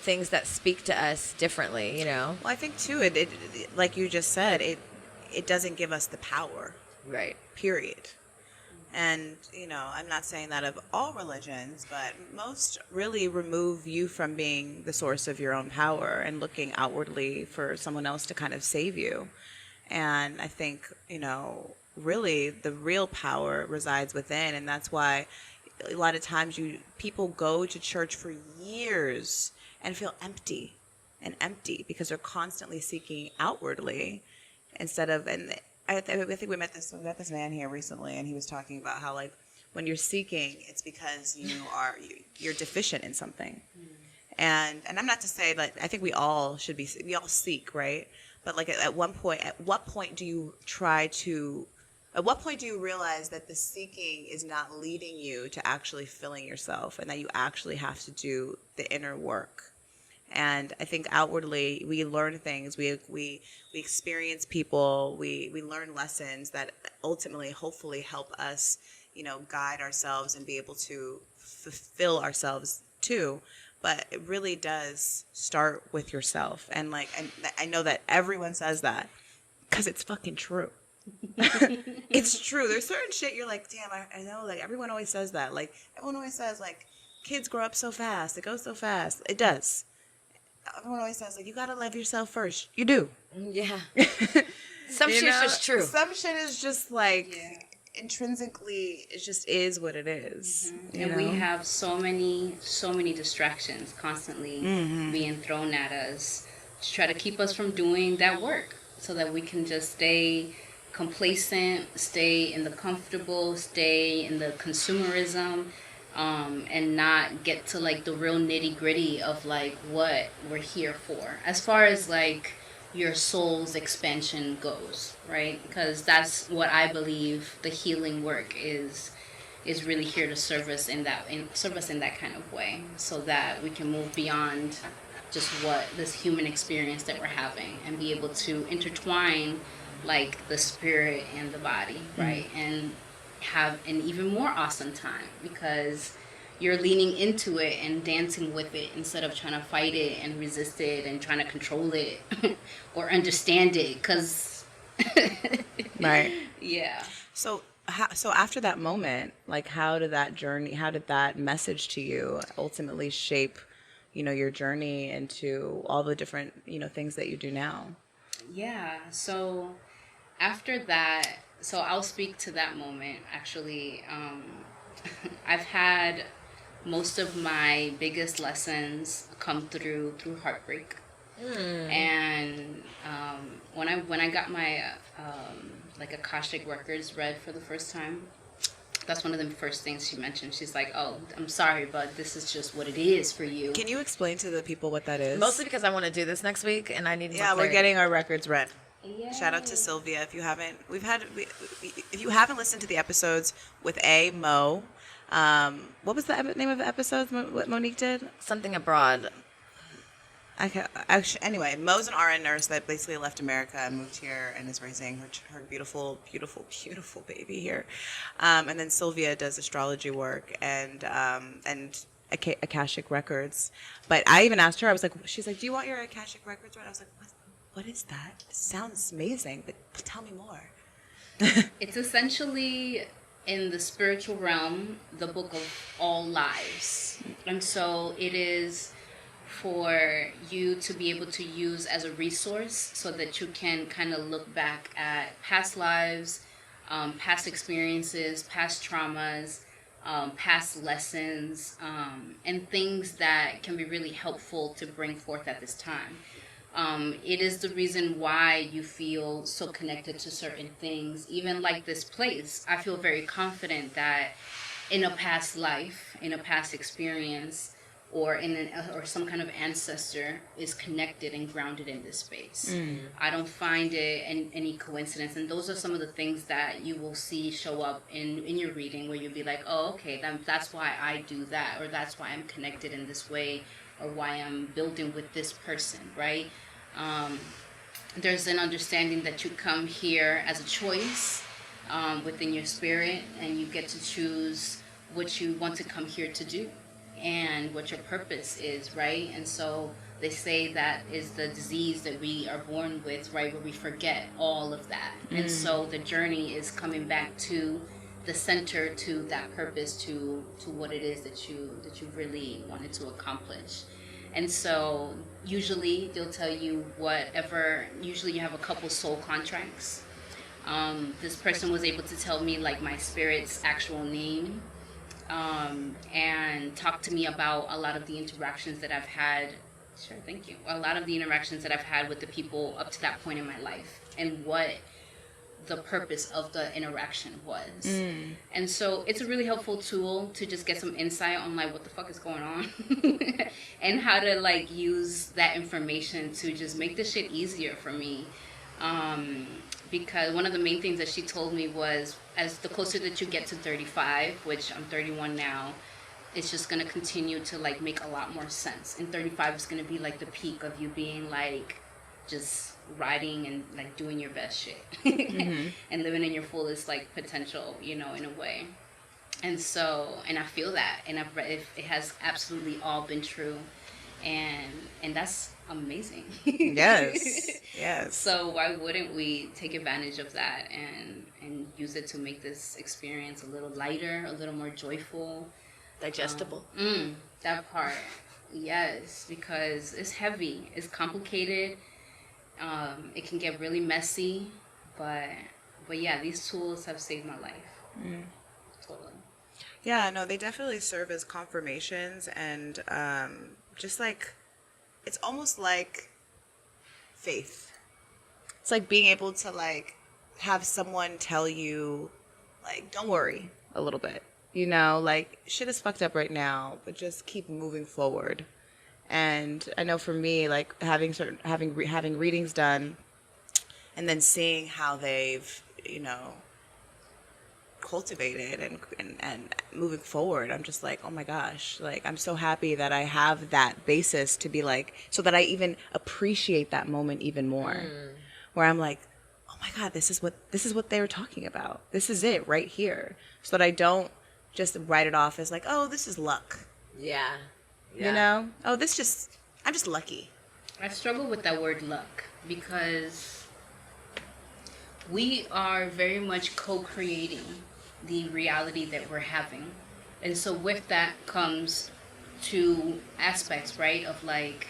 things that speak to us differently, you know. Well, I think too, it like you just said, it doesn't give us the power. Right. Period. And, you know, I'm not saying that of all religions, but most really remove you from being the source of your own power and looking outwardly for someone else to kind of save you. And I think, you know, really the real power resides within. And that's why a lot of times people go to church for years and feel empty because they're constantly seeking outwardly instead of, and I think we met this man here recently, and he was talking about how, like, when you're seeking, it's because you're deficient in something. And I'm not to say that I think we all seek, right? But like at what point do you realize that the seeking is not leading you to actually filling yourself, and that you actually have to do the inner work? And I think outwardly we learn things, we experience people, we learn lessons that ultimately, hopefully, help us, you know, guide ourselves and be able to fulfill ourselves too. But it really does start with yourself. And like, I know that everyone says that because it's fucking true. It's true. There's certain shit you're like, damn, I know, like, everyone always says that. Like, everyone always says, like, kids grow up so fast. It goes so fast. It does. Everyone always says, like, you gotta love yourself first. You do. Yeah. Some shit's just true. Some shit is just like, intrinsically, it just is what it is. And we have so many distractions constantly being thrown at us to try to keep us from doing that work, so that we can just stay complacent, stay in the comfortable, stay in the consumerism, and not get to like the real nitty gritty of like what we're here for, as far as like your soul's expansion goes, right? Because that's what I believe the healing work is really here to serve us in that kind of way, so that we can move beyond just what this human experience that we're having, and be able to intertwine like the spirit and the body, right? And have an even more awesome time, because you're leaning into it and dancing with it instead of trying to fight it and resist it and trying to control it or understand it, because right. Yeah. So after that moment, like, how did that message to you ultimately shape, you know, your journey into all the different, you know, things that you do now? Yeah. So after that, so I'll speak to that moment. Actually, I've had most of my biggest lessons come through heartbreak. And when I got my like akashic records read for the first time, that's one of the first things she mentioned. She's like, "Oh, I'm sorry, but this is just what it is for you." Can you explain to the people what that is? Mostly because I want to do this next week, and I need more clarity. We're getting our records read. Yay. Shout out to Sylvia. If you haven't listened to the episodes with Mo, what was the name of the episodes what Monique did? Something abroad. Actually, anyway, Mo's an RN nurse that basically left America and moved here and is raising her beautiful, beautiful, beautiful baby here. And then Sylvia does astrology work and akashic records. But I even asked her, I was like, she's like, do you want your akashic records read? I was like, what is that? It sounds amazing, but tell me more. It's essentially, in the spiritual realm, the book of all lives. And so it is for you to be able to use as a resource so that you can kind of look back at past lives, past experiences, past traumas, past lessons, and things that can be really helpful to bring forth at this time. It is the reason why you feel so connected to certain things. Even like this place, I feel very confident that in a past life, in a past experience, or or some kind of ancestor is connected and grounded in this space. I don't find it any coincidence, and those are some of the things that you will see show up in your reading, where you'll be like, oh, okay, that's why I do that, or that's why I'm connected in this way, or why I'm building with this person, right? There's an understanding that you come here as a choice within your spirit, and you get to choose what you want to come here to do and what your purpose is, right? And so they say that is the disease that we are born with, right, where we forget all of that. And so the journey is coming back to the center, to that purpose, to what it is that you really wanted to accomplish. And so usually they'll tell you whatever, usually you have a couple soul contracts. This person was able to tell me like my spirit's actual name, and talk to me about a lot of the interactions that I've had. Sure, thank you. A lot of the interactions that I've had with the people up to that point in my life, and what the purpose of the interaction was. And so it's a really helpful tool to just get some insight on like what the fuck is going on and how to like use that information to just make this shit easier for me. Because one of the main things that she told me was, as the closer that you get to 35, which I'm 31 now, it's just going to continue to like make a lot more sense. And 35 is going to be like the peak of you being like just riding and like doing your best shit and living in your fullest like potential, you know, in a way. And so, and I feel that, and I've read it has absolutely all been true, and that's amazing. Yes. So why wouldn't we take advantage of that and use it to make this experience a little lighter, a little more joyful, digestible? That part, yes, because it's heavy, it's complicated. It can get really messy, but yeah, these tools have saved my life. Totally. Yeah, no, they definitely serve as confirmations, and just like, it's almost like faith. It's like being able to like have someone tell you like, don't worry a little bit, you know, like shit is fucked up right now, but just keep moving forward. And I know for me, like having readings done, and then seeing how they've, you know, cultivated and moving forward, I'm just like, oh my gosh, like I'm so happy that I have that basis to be like, so that I even appreciate that moment even more, where I'm like, oh my God, this is what they were talking about. This is it right here. So that I don't just write it off as like, oh, this is luck. Yeah. You know? Oh, I'm just lucky. I struggle with that word luck because we are very much co-creating the reality that we're having. And so with that comes two aspects, right? Of like,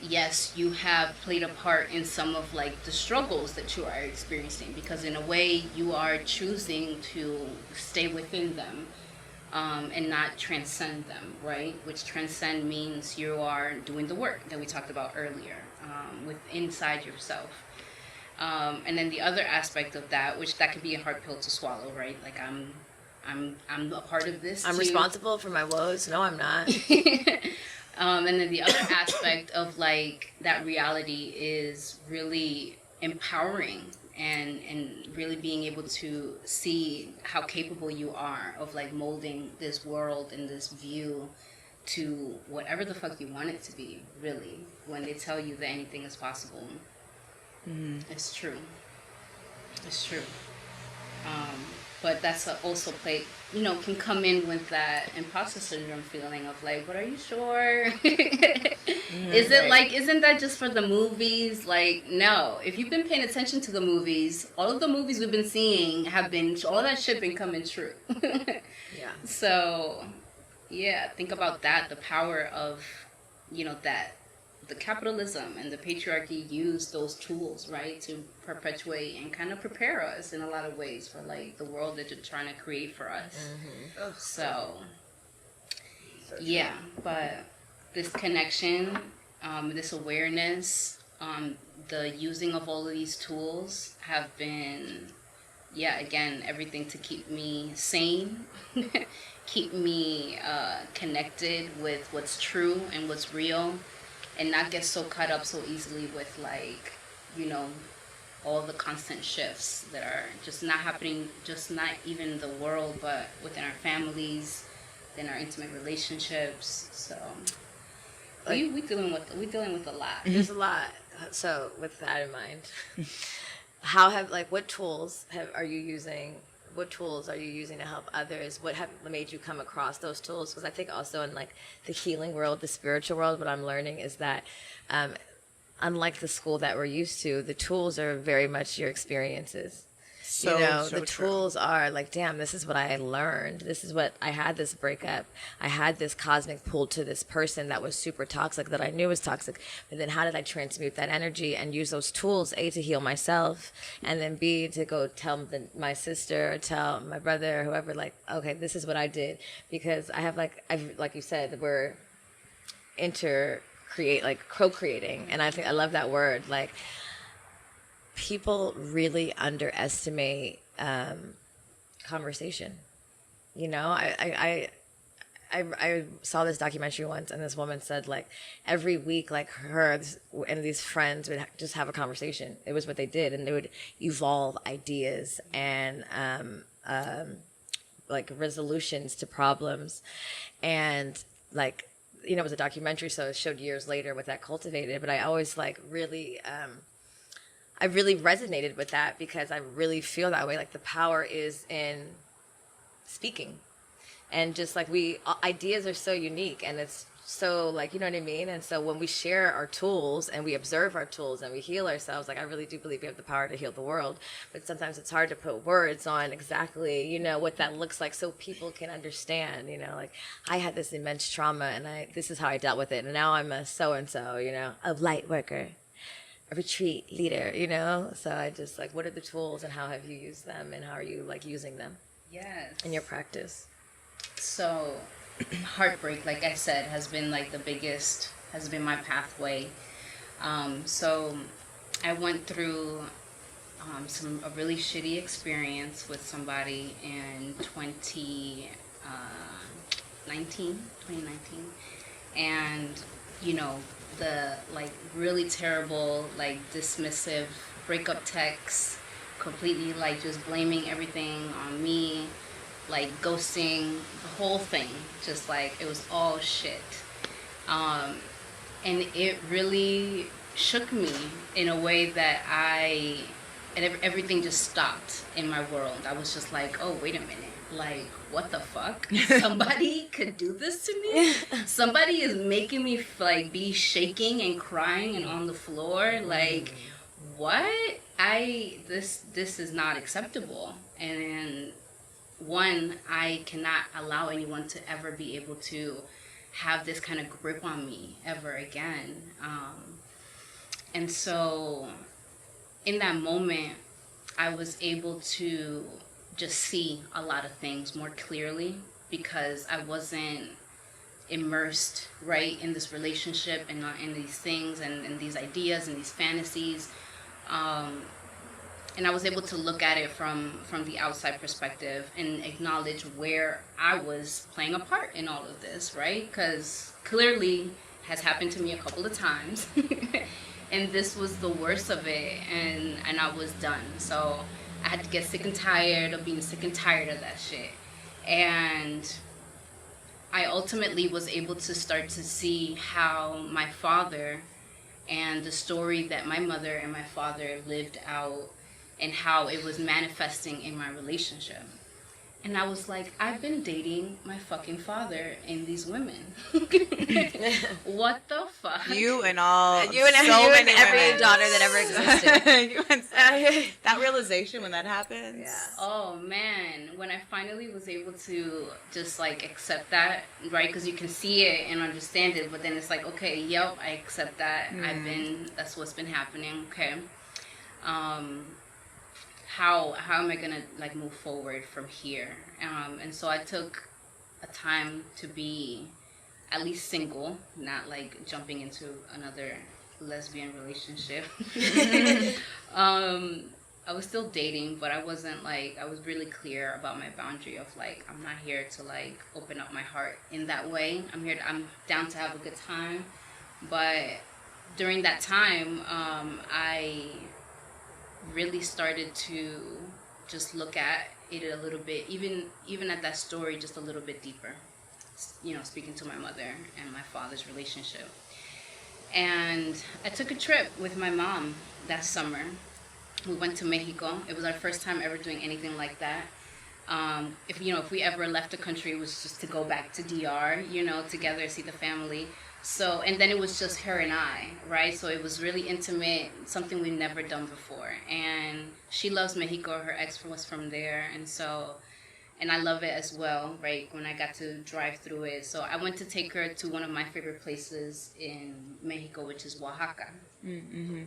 yes, you have played a part in some of like the struggles that you are experiencing, because in a way you are choosing to stay within them. And not transcend them, right? Which transcend means you are doing the work that we talked about earlier, with inside yourself. And then the other aspect of that, which that could be a hard pill to swallow, right? Like I'm a part of this. I'm responsible for my woes. No, I'm not. And then the other aspect of like that reality is really empowering. And really being able to see how capable you are of like molding this world and this view to whatever the fuck you want it to be, really. When they tell you that anything is possible, it's true. It's true. But that's also play, can come in with that imposter syndrome feeling of like, but are you sure? Is it like, isn't that just for the movies? Like, no. If you've been paying attention to the movies, all of the movies we've been seeing have been, all that shit been coming true. Yeah. So, yeah, think about that, the power of, that the capitalism and the patriarchy use those tools, right, to perpetuate and kind of prepare us in a lot of ways for like the world that they're trying to create for us. So yeah, but this connection, this awareness, the using of all of these tools have been, again, everything to keep me sane, keep me connected with what's true and what's real, and not get so caught up so easily with like, all the constant shifts that are just not happening, just not even in the world, but within our families, in our intimate relationships. So we dealing with a lot. There's a lot. So with that in mind, what tools are you using? What tools are you using to help others? What have made you come across those tools? Because I think also in like the healing world, the spiritual world, what I'm learning is that unlike the school that we're used to, the tools are very much your experiences. The tools are like, damn, this is what I learned. This is what I had, this breakup. I had this cosmic pull to this person that was super toxic, that I knew was toxic. But then how did I transmute that energy and use those tools, A, to heal myself, and then B, to go tell my sister or tell my brother or whoever, like, okay, this is what I did. Because I have like you said, we're co-creating. And I think I love that word. Like, people really underestimate conversation. I saw this documentary once, and this woman said like every week, like her and these friends would just have a conversation. It was what they did, and they would evolve ideas and like resolutions to problems, and like it was a documentary, so it showed years later what that cultivated. But I always like really. I really resonated with that because I really feel that way. Like the power is in speaking, and just like ideas are so unique, and it's so like, you know what I mean? And so when we share our tools and we observe our tools and we heal ourselves, like I really do believe we have the power to heal the world, but sometimes it's hard to put words on exactly, what that looks like so people can understand, like I had this immense trauma and this is how I dealt with it. And now I'm a so-and-so, a light worker, a retreat leader, so I just like, what are the tools and how have you used them and how are you like using them in your practice? So heartbreak, like I said, has been like has been my pathway. So I went through a really shitty experience with somebody in 2019, and the like really terrible, like dismissive breakup texts, completely like just blaming everything on me, like ghosting, the whole thing, just like it was all shit. And it really shook me in a way that everything just stopped in my world. I was just like, oh, wait a minute. Like, what the fuck? Somebody could do this to me? Somebody is making me like be shaking and crying and on the floor. Like, what? This is not acceptable. And one, I cannot allow anyone to ever be able to have this kind of grip on me ever again. And so in that moment, I was able to just see a lot of things more clearly because I wasn't immersed right in this relationship and in these things and these ideas and these fantasies. And I was able to look at it from the outside perspective and acknowledge where I was playing a part in all of this, right? Because clearly has happened to me a couple of times. And this was the worst of it, and I was done. So I had to get sick and tired of being sick and tired of that shit. And I ultimately was able to start to see how my father and the story that my mother and my father lived out and how it was manifesting in my relationship. And I was like, I've been dating my fucking father and these women. What the fuck? You and You and, so you and many every women. daughter that ever existed. You and that realization when that happens. Yeah. Oh man, when I finally was able to just like accept that, right? Because you can see it and understand it, but then it's like, okay, yep, I accept that. That's what's been happening. Okay. How am I gonna like move forward from here? And so I took a time to be at least single, not like jumping into another lesbian relationship. I was still dating, but I wasn't like, I was really clear about my boundary of like, I'm not here to like open up my heart in that way. I'm down to have a good time. But during that time, I really started to just look at it a little bit, even at that story, just a little bit deeper. You know, speaking to my mother and my father's relationship. And I took a trip with my mom that summer. We went to Mexico. It was our first time ever doing anything like that. If we ever left the country, it was just to go back to DR, together, see the family. So, and then it was just her and I, right? So it was really intimate, something we've never done before. And she loves Mexico. Her ex was from there. And I love it as well, right? When I got to drive through it. So I went to take her to one of my favorite places in Mexico, which is Oaxaca. Mm-hmm.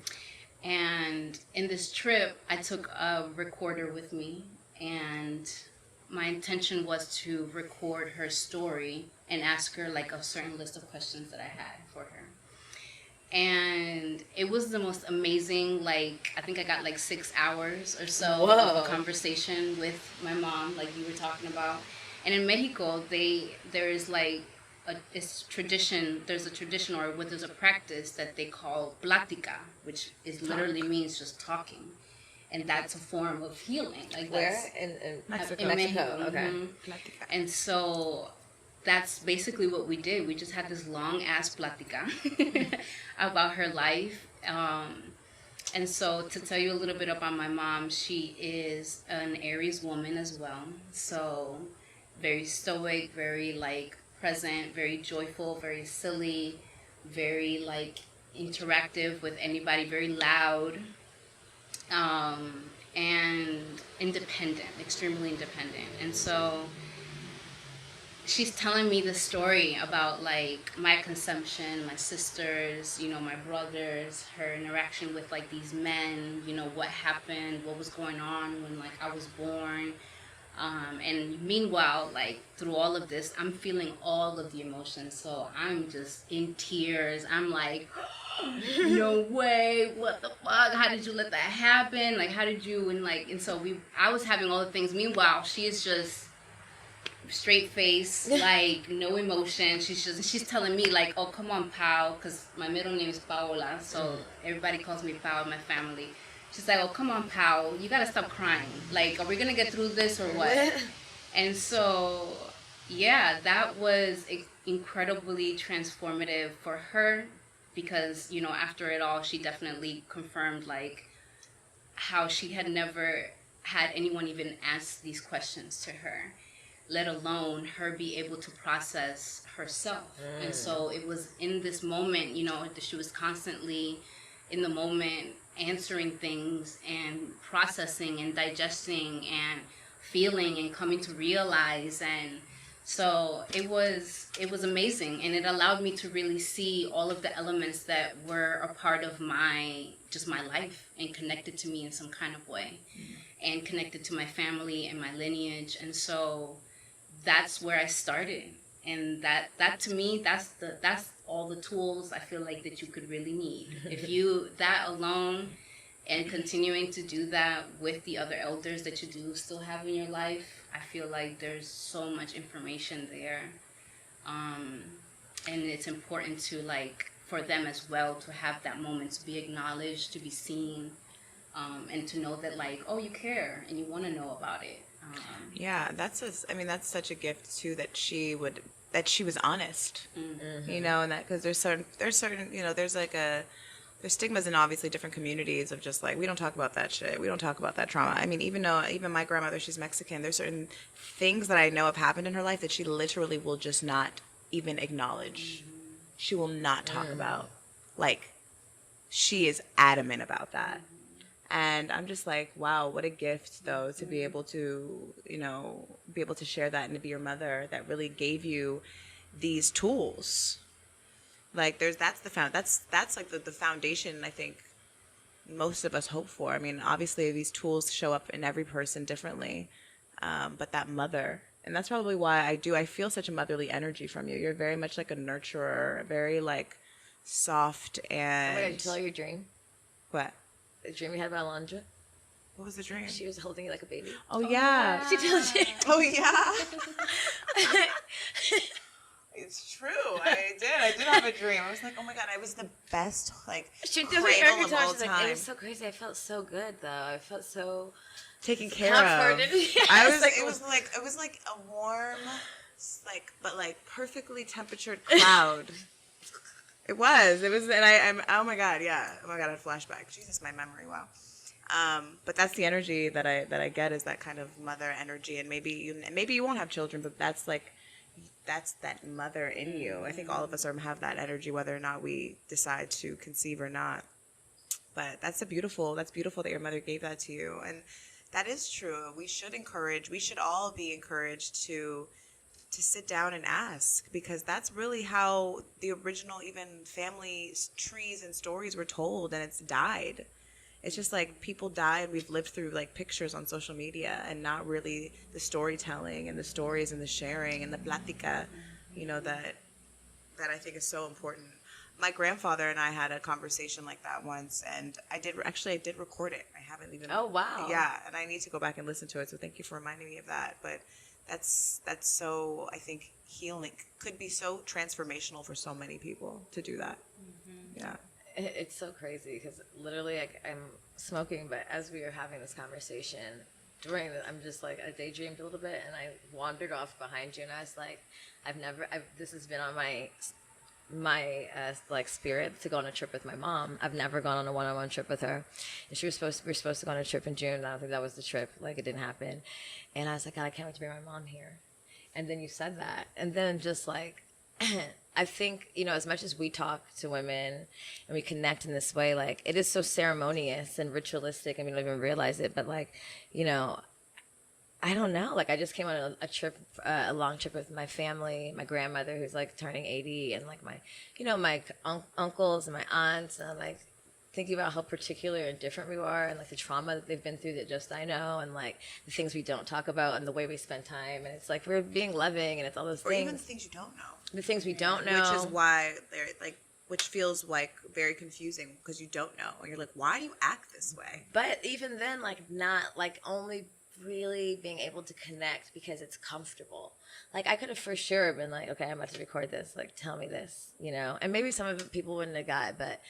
And in this trip, I took a recorder with me, and my intention was to record her story and ask her like a certain list of questions that I had for her. And it was the most amazing, like, I think I got like 6 hours or so of conversation with my mom, like you were talking about. And in Mexico, there's a tradition, or there's a practice that they call Platika, which literally means just talking. And that's a form of healing. Like Where? In Mexico. In Mexico. Okay. Mm-hmm. And so that's basically what we did. We just had this long ass Platika about her life. And so to tell you a little bit about my mom, she is an Aries woman as well. So very stoic, very like present, very joyful, very silly, very like interactive with anybody, very loud. And independent, extremely independent. And so she's telling me the story about like my consumption, my sisters, my brothers, her interaction with like these men, what happened, what was going on when like I was born. And meanwhile, like through all of this, I'm feeling all of the emotions. So I'm just in tears. I'm like, no way, what the fuck? How did you let that happen? Like, how did you? And so I was having all the things. Meanwhile, she is just straight face, like no emotion. She's telling me like, oh, come on, Pao, because my middle name is Paola. So everybody calls me Pao in my family. She's like, oh, come on, Pao, you gotta stop crying. Like, are we gonna get through this or what? And so, yeah, that was incredibly transformative for her because, after it all, she definitely confirmed, like, how she had never had anyone even ask these questions to her, let alone her be able to process herself. And so it was in this moment, that she was constantly in the moment answering things and processing and digesting and feeling and coming to realize. And so it was amazing, and it allowed me to really see all of the elements that were a part of my life and connected to me in some kind of way, and connected to my family and my lineage. And so that's where I started. And that to me, that's all the tools I feel like that you could really need. If you, that alone, and continuing to do that with the other elders that you do still have in your life, I feel like there's so much information there. And it's important to, like, for them as well to have that moment to be acknowledged, to be seen, and to know that, like, oh, you care and you want to know about it. Yeah, that's such a gift too, that she would that she was honest, you know, and that because there's certain, you know, there's stigmas in obviously different communities of just like, we don't talk about that shit. We don't talk about that trauma. I mean, even my grandmother, she's Mexican, there's certain things that I know have happened in her life that she literally will just not even acknowledge. She will not talk about. Like, she is adamant about that. And I'm just like, wow, what a gift, though, to be able to, you know, be able to share that and to be your mother that really gave you these tools. Like, that's like the foundation I think most of us hope for. I mean, obviously these tools show up in every person differently, but that mother, and that's probably why I feel such a motherly energy from you. You're very much like a nurturer, very like soft and. Oh my God, did you tell her your dream? What? The dream you had about Alondra? What was the dream? She was holding you like a baby. Oh yeah. She told you. Oh yeah. It's true. I did have a dream. I was like, oh my God, I was the best, like, she cradle Erica of all she's like, time. it was so crazy. I felt so good though. I felt so taken care comforted. of. Yes. It was like a warm, like perfectly temperatured cloud. It was, and I'm, oh my God, yeah. Oh my God, I had a flashback. Jesus, my memory, wow. But that's the energy that I get, is that kind of mother energy, and maybe you won't have children, but that's that mother in you. I think all of us have that energy, whether or not we decide to conceive or not. But that's beautiful that your mother gave that to you, and that is true. We should all be encouraged to sit down and ask, because that's really how the original even family trees and stories were told, and it's died. It's just like people die, and we've lived through like pictures on social media, and not really the storytelling and the stories and the sharing and the Platika, you know, that I think is so important. My grandfather and I had a conversation like that once, and I did record it. I haven't even. Oh wow. Yeah, and I need to go back and listen to it. So thank you for reminding me of that. But that's so, I think, healing, could be so transformational for so many people to do that. Yeah. It's so crazy because literally I'm smoking, but as we were having this conversation, I'm just like, I daydreamed a little bit, and I wandered off behind you, and I was like, this has been on my like spirit to go on a trip with my mom. I've never gone on a one-on-one trip with her, and we were supposed to go on a trip in June. I don't think that was the trip. Like, it didn't happen, and I was like, God, I can't wait to bring my mom here. And then you said that, and then just like, I think, you know, as much as we talk to women and we connect in this way, like, it is so ceremonious and ritualistic, and we don't even realize it. But like, you know, I don't know. Like, I just came on a trip, a long trip with my family, my grandmother who's like turning 80, and like my, you know, my uncles and my aunts, and I'm like thinking about how particular and different we are, and like the trauma that they've been through that just I know, and like the things we don't talk about, and the way we spend time, and it's like we're being loving, and it's all those things. Or even the things you don't know. The things we don't know. Which is why they're like, which feels like very confusing, because you don't know, and you're like, why do you act this way? But even then, like, not like only really being able to connect because it's comfortable. Like, I could have for sure been like, okay, I'm about to record this, like, tell me this, you know, and maybe some of it people wouldn't have got, but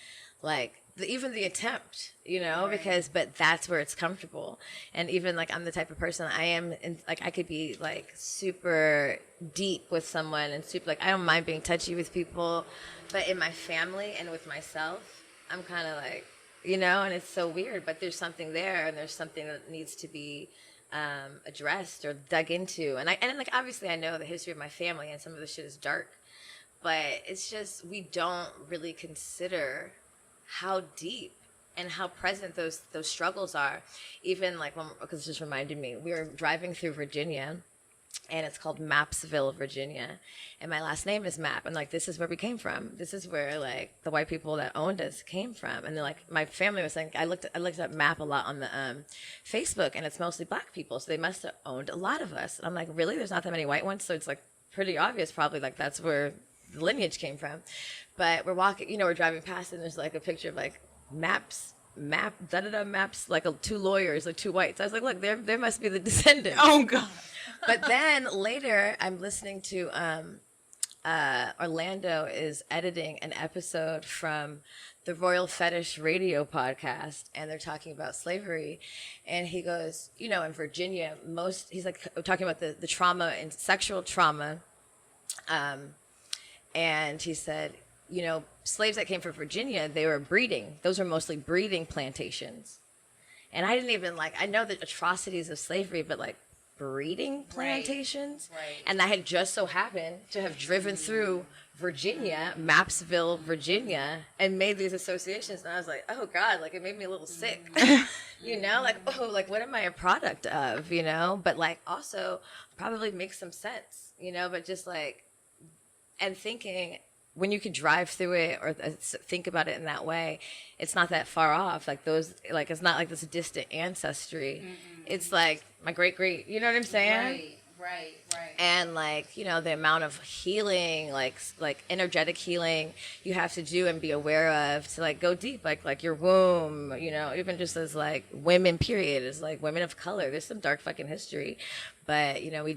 like even the attempt, you know, right. But that's where it's comfortable. And even like, I'm the type of person I am, like, I could be like super deep with someone and super, like, I don't mind being touchy with people, but in my family and with myself, I'm kind of like, you know, and it's so weird, but there's something there, and there's something that needs to be addressed or dug into. And like, obviously I know the history of my family, and some of the shit is dark, but it's just, we don't really consider how deep and how present those struggles are. Even like, because it just reminded me, we were driving through Virginia, and it's called Mapsville, Virginia, and my last name is Map, and like, this is where we came from. This is where like the white people that owned us came from. And they're like, my family was saying, I looked up Map a lot on the Facebook, and it's mostly black people, so they must have owned a lot of us. And I'm like, really? There's not that many white ones, so it's like pretty obvious, probably, like that's where the lineage came from. But we're walking, you know, we're driving past, and there's like a picture of like maps, like two lawyers, like two whites. I was like, look, there must be the descendants. Oh God. But then later, I'm listening to Orlando is editing an episode from the Royal Fetish Radio podcast, and they're talking about slavery. And he goes, you know, in Virginia, he's like talking about the trauma and sexual trauma And he said, you know, slaves that came from Virginia, they were breeding. Those are mostly breeding plantations. And I didn't even I know the atrocities of slavery, but breeding plantations. Right. And I had just so happened to have driven through Virginia, Mapsville, Virginia, and made these associations. And I was like, oh God, it made me a little sick, you know, what am I a product of, you know? But also probably makes some sense, you know, but just and thinking when you could drive through it or think about it in that way, it's not that far off. It's not this distant ancestry. Mm-hmm. It's my great, you know what I'm saying? Right. And you know, the amount of healing, energetic healing you have to do and be aware of to go deep, like your womb, you know, even just as women, period, is women of color. There's some dark fucking history, but you know, we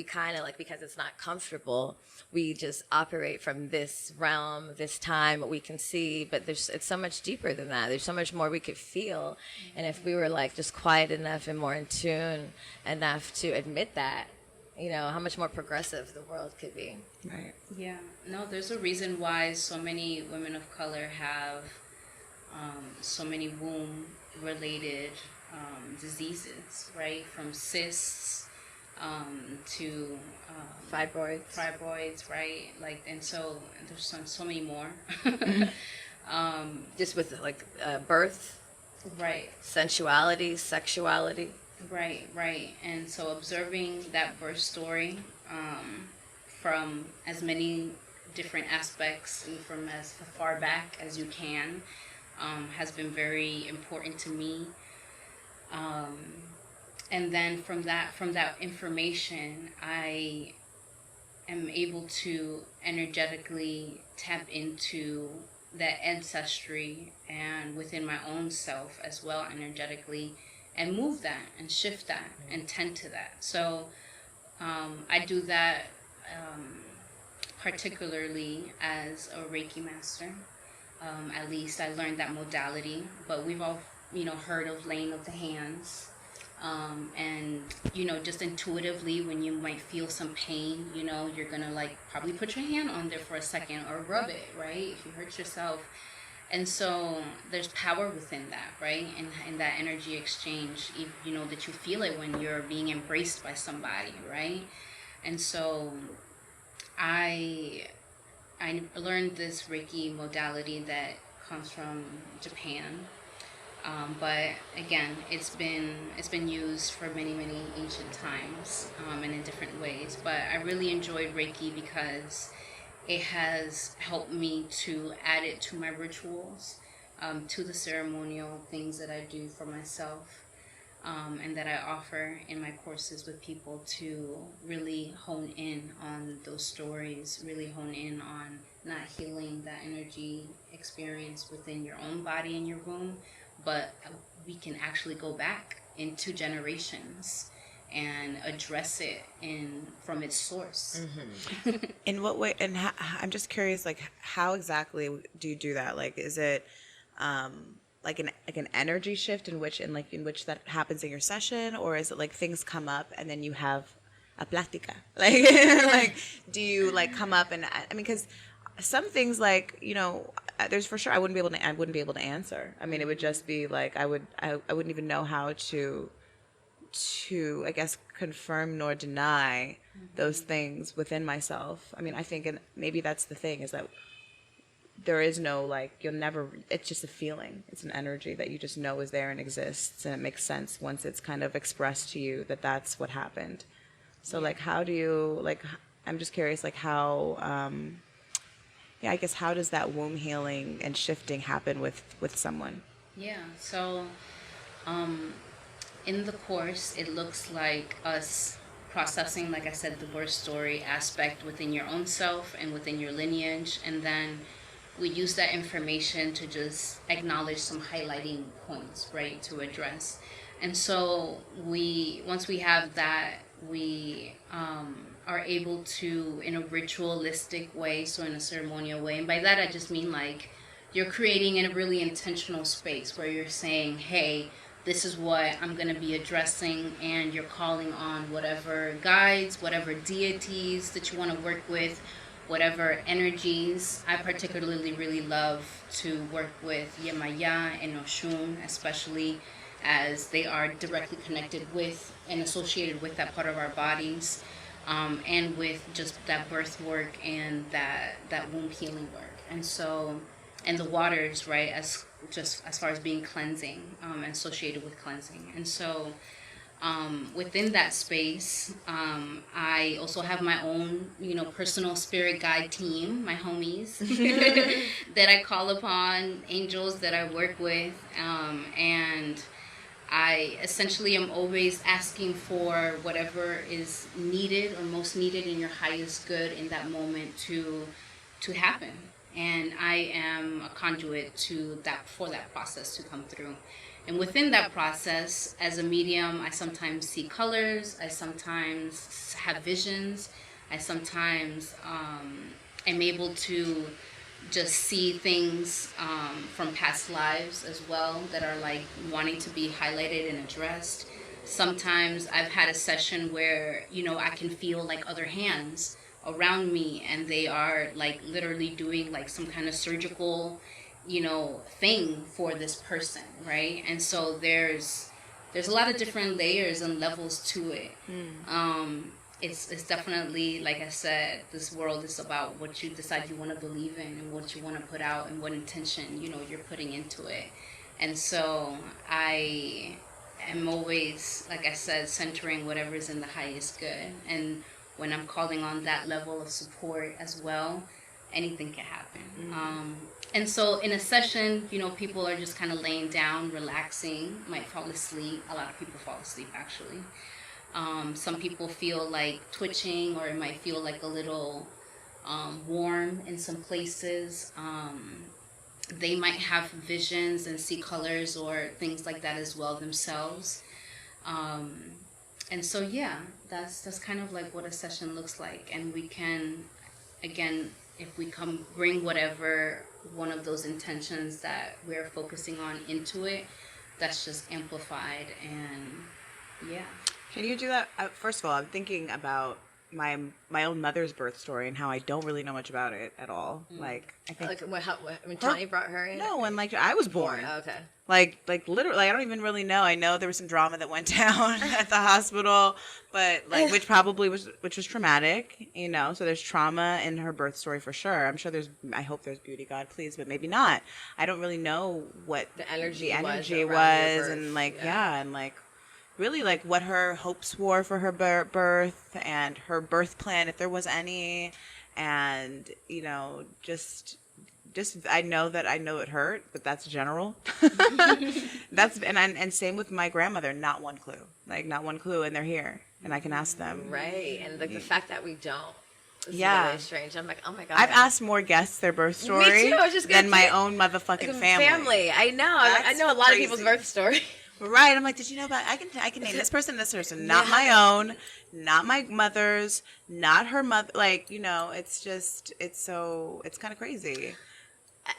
kind of because it's not comfortable, we just operate from this realm, this time, what we can see, but it's so much deeper than that. There's so much more we could feel. And if we were just quiet enough and more in tune enough to admit that, you know, how much more progressive the world could be. Right. Yeah. No, there's a reason why so many women of color have so many womb-related diseases, right? From cysts to fibroids, right? And so there's so many more. Just with birth, right? Sensuality, sexuality. Right. And so observing that birth story from as many different aspects and from as far back as you can has been very important to me. And then from that information, I am able to energetically tap into that ancestry and within my own self as well, energetically, and move that and shift that and tend to that. So I do that particularly as a Reiki master. At least I learned that modality, but we've all, you know, heard of laying of the hands. And, you know, just intuitively when you might feel some pain, you know, you're going to probably put your hand on there for a second or rub it, right? If you hurt yourself. And so there's power within that, right? And that energy exchange, you know, that you feel it when you're being embraced by somebody, right? And so I learned this Reiki modality that comes from Japan. But again, it's been used for many ancient times and in different ways. But I really enjoyed Reiki because it has helped me to add it to my rituals, to the ceremonial things that I do for myself, and that I offer in my courses with people to really hone in on those stories, really hone in on not healing that energy experience within your own body and your womb, but we can actually go back into generations and address it from its source. Mm-hmm. In what way? And I'm just curious, how exactly do you do that? Is it an energy shift in which that happens in your session, or is it things come up and then you have a Platika? Do you come up and I mean, because some things you know, there's for sure I wouldn't be able to answer. I mean, it would just be I wouldn't even know how to I guess confirm nor deny those things within myself. I mean, I think, and maybe that's the thing, is that there is no you'll never, it's just a feeling, it's an energy that you just know is there and exists, and it makes sense once it's kind of expressed to you that that's what happened. So how do you I'm just curious how I guess how does that womb healing and shifting happen with someone? Yeah, so in the course, it looks like us processing, like I said, the birth story aspect within your own self and within your lineage, and then we use that information to just acknowledge some highlighting points, right, to address. And so once we have that, we are able to, in a ritualistic way, so in a ceremonial way, and by that I just mean you're creating in a really intentional space where you're saying, hey, this is what I'm going to be addressing, and you're calling on whatever guides, whatever deities that you want to work with, whatever energies. I particularly really love to work with Yemaya and Oshun, especially as they are directly connected with and associated with that part of our bodies, and with just that birth work and that womb healing work. And so, and the waters, right, as far as being cleansing, and associated with cleansing. And so within that space, I also have my own, personal spirit guide team, my homies, that I call upon, angels that I work with, and I essentially am always asking for whatever is needed or most needed in your highest good in that moment to happen. And I am a conduit for that process to come through. And within that process, as a medium, I sometimes see colors, I sometimes have visions, I sometimes am able to just see things from past lives as well that are like wanting to be highlighted and addressed. Sometimes I've had a session where, I can feel like other hands around me, and they are like literally doing like some kind of surgical thing for this person, right? And so there's a lot of different layers and levels to it. It's definitely, like I said, this world is about what you decide you want to believe in and what you want to put out and what intention you're putting into it. And so I am always, like I said, centering whatever is in the highest good. And when I'm calling on that level of support as well, anything can happen. And so in a session, people are just kind of laying down, relaxing, might fall asleep. A lot of people fall asleep, actually. Some people feel like twitching, or it might feel like a little warm in some places. They might have visions and see colors or things like that as well themselves. And so, yeah, that's kind of like what a session looks like. And we can, again, if we bring whatever one of those intentions that we're focusing on into it, that's just amplified. And yeah. Can you do that? First of all, I'm thinking about my own mother's birth story and how I don't really know much about it at all. Like, I think when Tanya brought her in. No, when I was born. Oh, okay. Like literally, I don't even really know. I know there was some drama that went down at the hospital, but which was traumatic, So there's trauma in her birth story for sure. I'm sure I hope there's beauty, God please, but maybe not. I don't really know what the energy was and really like what her hopes were for her birth and her birth plan, if there was any, and just I know it hurt, but that's general. And same with my grandmother. Not one clue, and they're here, and I can ask them. Right, and the fact that we don't. Is really strange. I'm like, oh my God. I've asked more guests their birth story than my own motherfucking family. I know. I know a lot of people's birth story. Right. I'm like, did you know about, I can name this person, not my own, not my mother's, not her mother. It's kind of crazy.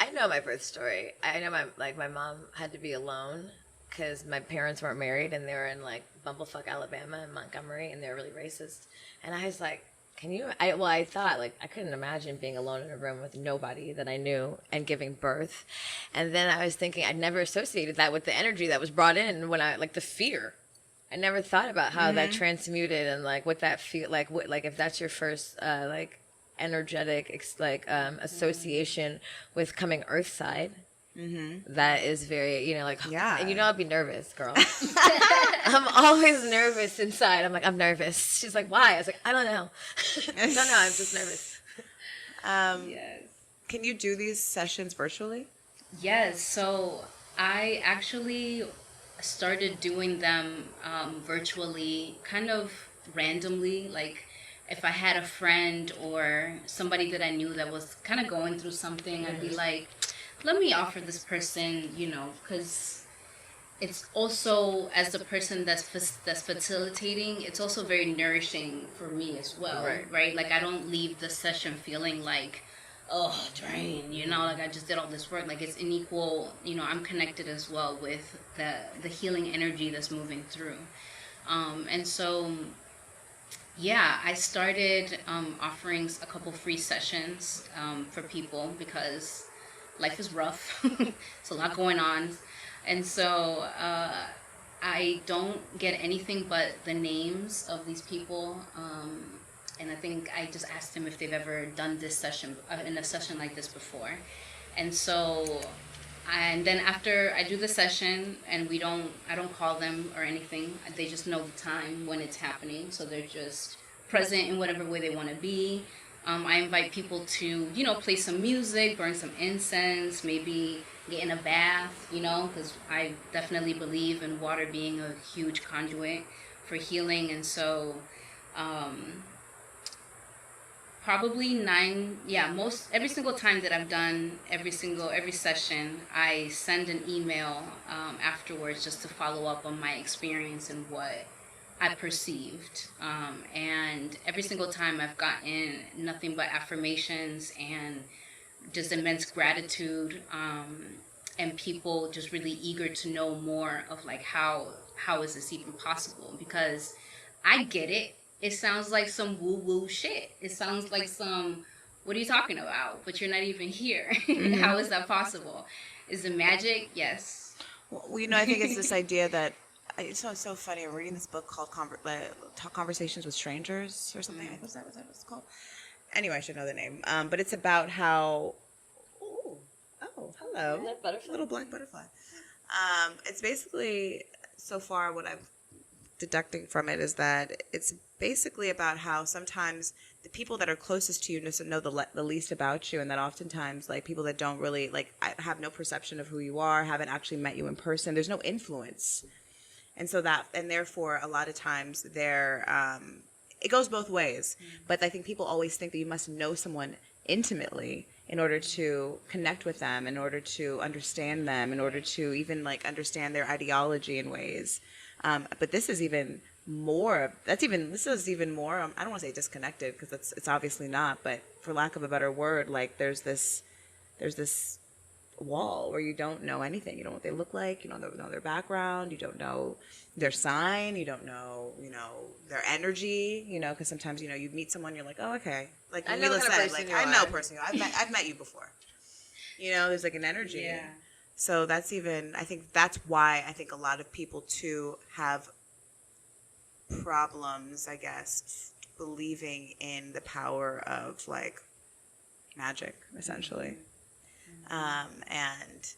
I know my birth story. I know my mom had to be alone because my parents weren't married and they were in bumblefuck Alabama and Montgomery, and they were really racist. And I was like, I thought I couldn't imagine being alone in a room with nobody that I knew and giving birth. And then I was thinking I'd never associated that with the energy that was brought in when the fear. I never thought about how that transmuted and what that feel if that's your first energetic association with coming earth side. That is very, yeah. And I'd be nervous, girl. I'm always nervous inside. I'm nervous. She's like, why? I was like, I don't know. I don't know. I'm just nervous. Yes. Can you do these sessions virtually? Yes. So I actually started doing them virtually kind of randomly. If I had a friend or somebody that I knew that was kind of going through something, I'd be like, let me offer this person, because it's also, as the person that's facilitating, it's also very nourishing for me as well, right? I don't leave the session feeling like, drained, like I just did all this work. Like it's unequal, I'm connected as well with the healing energy that's moving through. And so, yeah, I started offering a couple free sessions for people because life is rough. It's a lot going on. And so I don't get anything but the names of these people. And I think I just asked them if they've ever done this session, in a session like this before. And so, and then after I do the session, and I don't call them or anything, they just know the time when it's happening. So they're just present in whatever way they want to be. I invite people to, play some music, burn some incense, maybe get in a bath, because I definitely believe in water being a huge conduit for healing. And so, probably every single time that I've done every session, I send an email afterwards just to follow up on my experience and what I perceived. And every single time I've gotten nothing but affirmations and just immense gratitude, and people just really eager to know more of like how is this even possible, because I get it. It sounds like some woo-woo shit. It sounds like some, what are you talking about? But you're not even here. Mm-hmm. How is that possible? Is it magic? Yes. Well, I think it's this idea that, it's so funny. I'm reading this book called Conversations with Strangers or something. Mm-hmm. What's that what's called? Anyway, I should know the name. But it's about how, hello. Black butterfly. Little black butterfly. It's basically, so far what I'm deducting from it is that it's basically about how sometimes the people that are closest to you know the least about you, and that oftentimes like people that don't really have no perception of who you are, haven't actually met you in person, there's no influence, and therefore a lot of times it goes both ways. Mm-hmm. But I think people always think that you must know someone intimately in order to connect with them, in order to understand them, in order to even understand their ideology in ways. But this is even more. This is even more. I don't want to say disconnected, because it's obviously not. But for lack of a better word, there's this wall where you don't know anything. You don't know what they look like. You don't know their background. You don't know their sign. You don't know their energy. Because sometimes you meet someone, you're like, oh, okay. Like Mila said, I know personally. I've met you before. There's an energy. Yeah. So I think that's why I think a lot of people too have problems, I guess, believing in the power of magic, essentially, and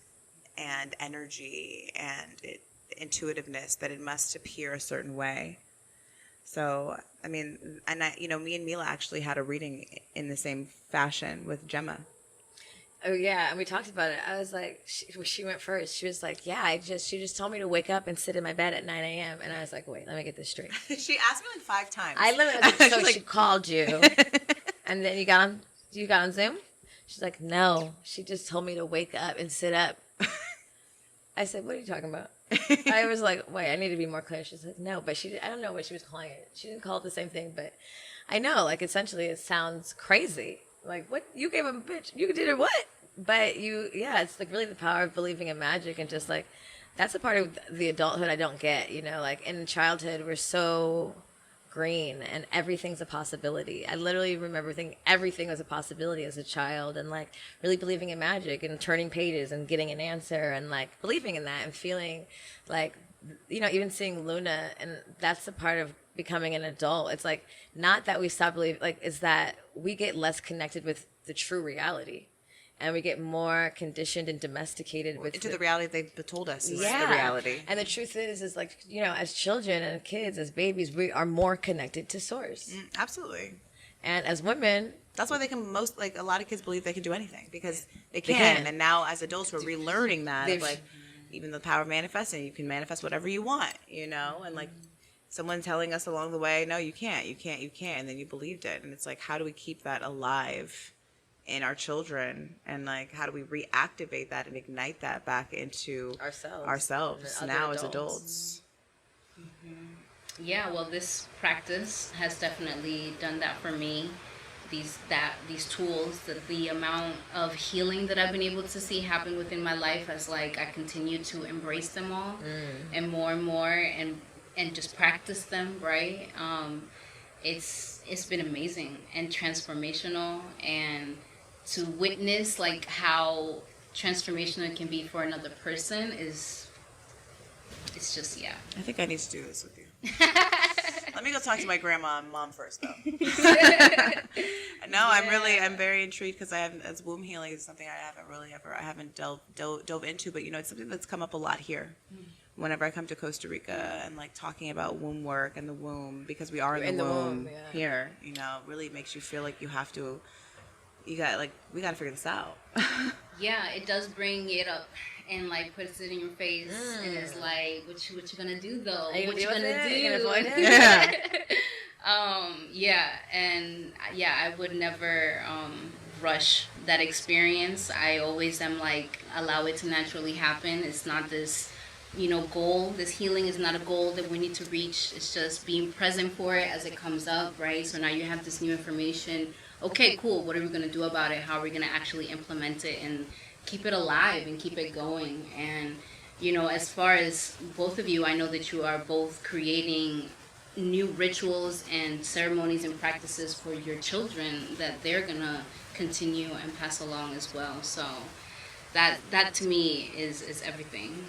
energy and intuitiveness, that it must appear a certain way. So, me and Mila actually had a reading in the same fashion with Gemma. Oh yeah, and we talked about it. I was like, she went first. She was like, yeah, she just told me to wake up and sit in my bed at 9 a.m. And I was like, wait, let me get this straight. She asked me 5 times. I literally was like, so she called you, and then you got on Zoom? She's like, no, she just told me to wake up and sit up. I said, what are you talking about? I was like, wait, I need to be more clear. She's like, no, but I don't know what she was calling it. She didn't call it the same thing, but I know, essentially it sounds crazy. What? You gave him a bitch. You did it what? But it's really the power of believing in magic, and just that's a part of the adulthood I don't get, in childhood we're so green and everything's a possibility. I literally remember thinking everything was a possibility as a child, and really believing in magic and turning pages and getting an answer and believing in that and feeling even seeing Luna, and that's the part of becoming an adult. It's not that we stop believing, is that we get less connected with the true reality, and we get more conditioned and domesticated into the reality they've told us is the reality. And the truth is as children and kids, as babies, we are more connected to source. Absolutely. And as women, that's why they can a lot of kids believe they can do anything, because they can. And now as adults, we're relearning that. Even the power of manifesting, you can manifest whatever you want, and someone telling us along the way, no, you can't, and then you believed it. And it's how do we keep that alive in our children, and how do we reactivate that and ignite that back into ourselves now as adults? Mm-hmm. Yeah, well, this practice has definitely done that for me, these tools, the amount of healing that I've been able to see happen within my life as like I continue to embrace them all and more and just practice them, right? It's been amazing and transformational, and to witness like how transformational it can be for another person it's just, yeah. I think I need to do this with you. Let me go talk to my grandma and mom first, though. No, I'm very intrigued because as womb healing is something I haven't dove into, but it's something that's come up a lot here. Whenever I come to Costa Rica and like talking about womb work and the womb, because we are in the womb here, really makes you feel like we got to figure this out. Yeah, it does bring it up and like puts it in your face and it's like, what you gonna do though? What you gonna do? You gonna avoid it? Yeah. I would never rush that experience. I always am like, allow it to naturally happen. It's not this goal. This healing is not a goal that we need to reach. It's just being present for it as it comes up, right? So now you have this new information. Okay, cool. What are we going to do about it? How are we going to actually implement it and keep it alive and keep it going? And, as far as both of you, I know that you are both creating new rituals and ceremonies and practices for your children that they're going to continue and pass along as well. So that to me is everything.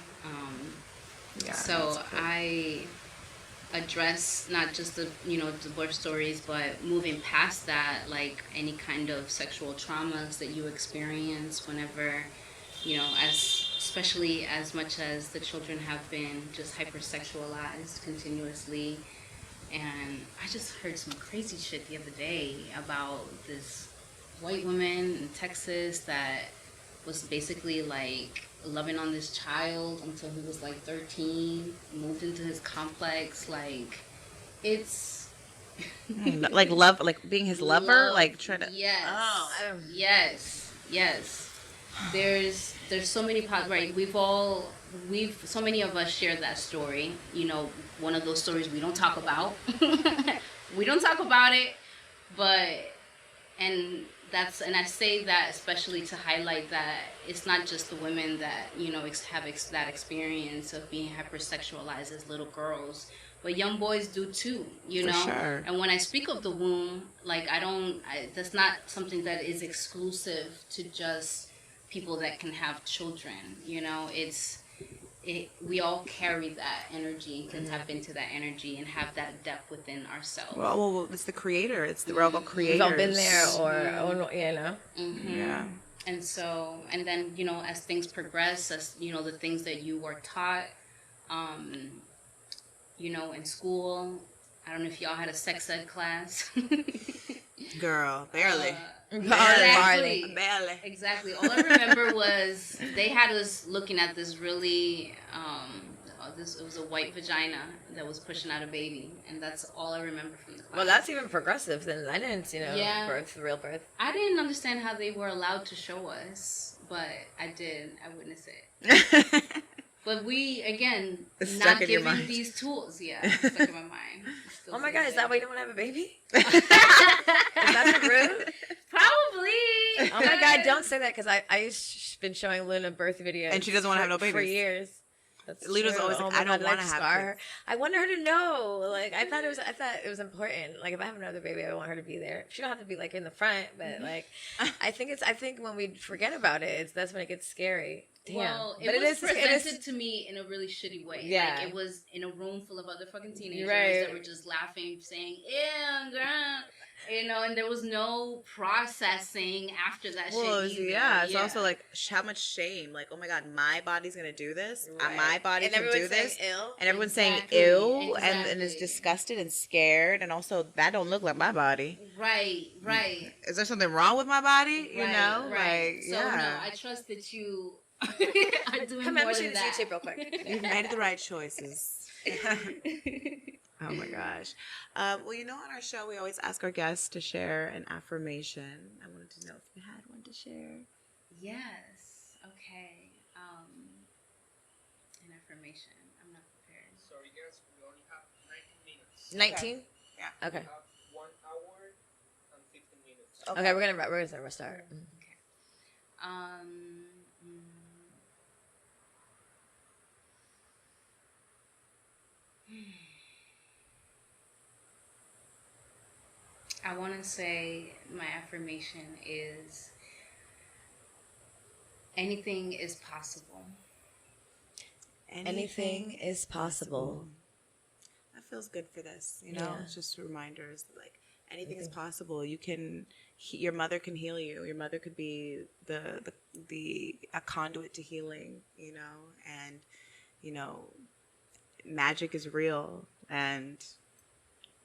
So I address not just the divorce stories, but moving past that, like any kind of sexual traumas that you experience whenever especially as much as the children have been just hypersexualized continuously. And I just heard some crazy shit the other day about this white woman in Texas that was basically like loving on this child until he was like 13, moved into his complex. Like, it's like love, like being his lover, like trying to. Yes. Oh. Yes. There's so many right. So many of us share that story. One of those stories we don't talk about. We don't talk about it, and I say that especially to highlight that it's not just the women that have that experience of being hypersexualized as little girls, but young boys do too. For sure. And when I speak of the womb, like that's not something that is exclusive to just people that can have children. We all carry that energy and can tap into that energy and have that depth within ourselves. Well, it's the creator. We're all creators. We've all been there, Yeah. And so, and then, as things progress, as, the things that you were taught, in school, I don't know if y'all had a sex ed class. Girl, barely. Barely. Barely. Exactly. All I remember was they had us looking at this really, it was a white vagina that was pushing out a baby, and that's all I remember from the class. Well, that's even progressive. Then I didn't, real birth. I didn't understand how they were allowed to show us, but I did. I witnessed it. But we, again, not giving these tools. Yeah, stuck in my mind. Oh my God, is that why you don't want to have a baby? Is that rude? Probably. Oh my God, don't say that, because I've been showing Luna birth videos. And she doesn't want to have no babies. For years. Luna's always like, I don't want to have kids. I want her to know. Like, I thought it was important. Like, if I have another baby, I want her to be there. She don't have to be like in the front, but like, I think when we forget about it, that's when it gets scary. Damn. Well, it was presented to me in a really shitty way. Yeah. Like, it was in a room full of other fucking teenagers that were just laughing, saying, "Ew, girl." And there was no processing after that shit either. It's also like how much shame. Like, oh my God, my body's gonna do this. My body can do this. And everyone's saying ew, and is disgusted and scared, and also that don't look like my body. Right. Is there something wrong with my body? Right. Like, so no, I trust that you are doing Come more on, than that. YouTube real quick. You've made the right choices. Oh my gosh. On our show, we always ask our guests to share an affirmation. I wanted to know if you had one to share. Yes. Okay. An affirmation. I'm not prepared. Sorry, guys. We only have 19 minutes. 19? Yeah. Okay. We have 1 hour and 15 minutes. Okay, we're gonna start. Um, I want to say my affirmation is anything is possible. Anything is possible. That feels good for this, you know? Yeah. It's just reminders, like, anything is possible. You can, your mother can heal you. Your mother could be a conduit to healing, you know? And, you know, magic is real. And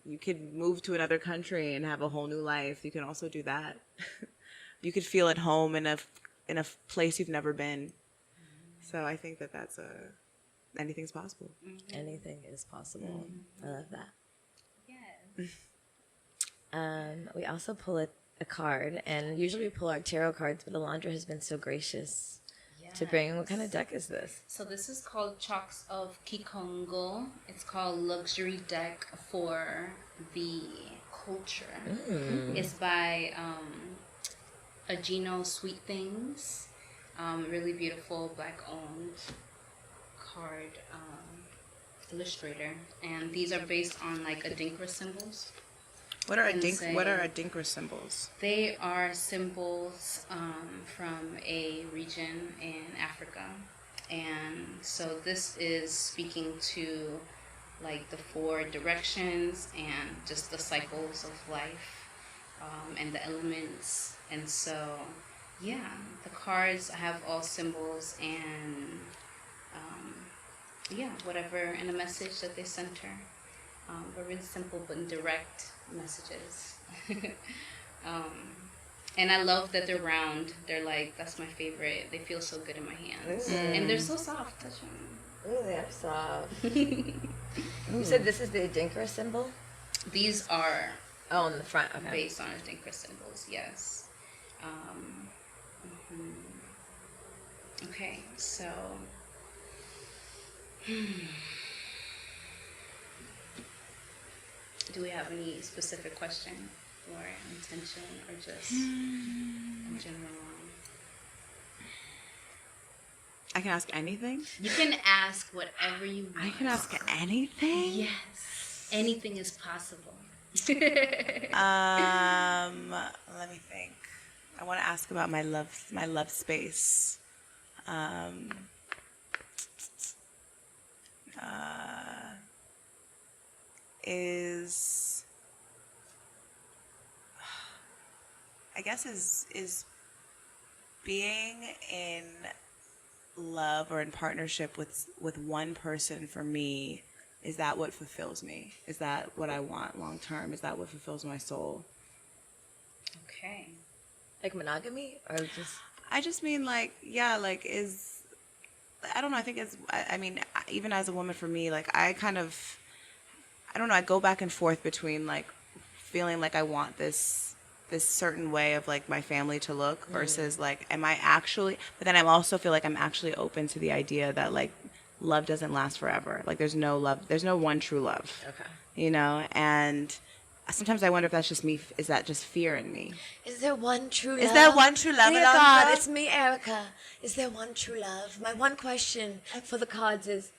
you could move to another country and have a whole new life. You can also do that. You could feel at home in a place you've never been. So I think that's anything's possible. Anything is possible. I love that. Yes. We also pull a card, and usually we pull our tarot cards, but Alondra has been so gracious to bring. What kind of deck is this? So this is called Chalks of Kikongo. It's called Luxury Deck for the Culture. It's by Agino Sweet Things. Really beautiful, black-owned card illustrator. And these are based on like Adinkra symbols. What are Adinkra symbols? They are symbols from a region in Africa. And so this is speaking to like the 4 directions and just the cycles of life and the elements. And so, yeah, the cards have all symbols and, whatever, and a message that they center. But really simple but direct messages. And I love that they're round. They're like, that's my favorite. They feel so good in my hands. And they're so soft. Touch them. Ooh, they are soft. You said this is the Adinkra symbol? These are on the front. Okay. Based on Adinkra symbols, yes. Okay, so... Do we have any specific question or intention or just in general? I can ask anything? You can ask whatever you want. I can ask anything? Yes. Anything is possible. Let me think. I want to ask about my love space. Is being in love or in partnership with one person for me, is that what fulfills me? Is that what I want long term? Is that what fulfills my soul? Okay. Like monogamy or just? I just mean like, yeah, like I don't know. I think I mean, even as a woman for me, like I don't know. I go back and forth between like feeling like I want this certain way of like my family to look versus like, am I actually, but then I also feel like I'm actually open to the idea that like love doesn't last forever. Like there's no one true love. Okay. You know, and sometimes I wonder if that's just me. Is that just fear in me? Is there one true love? Is there one true love? Dear God, it's me, Erica. Is there one true love? My one question for the cards is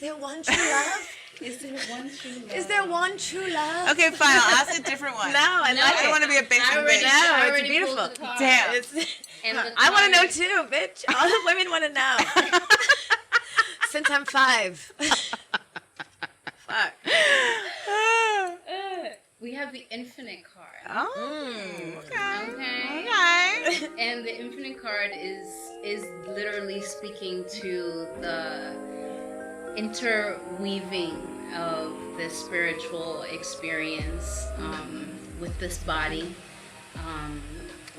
there one true love? Is there one true love? Is there one true love? Okay, fine. I'll ask a different one. No, I don't want to be a basic bitch. No, it's beautiful. Damn. I want to know too, bitch. All the women want to know. Since I'm 5. Fuck. We have the infinite card. Oh, Okay. And the infinite card is literally speaking to the interweaving of the spiritual experience with this body,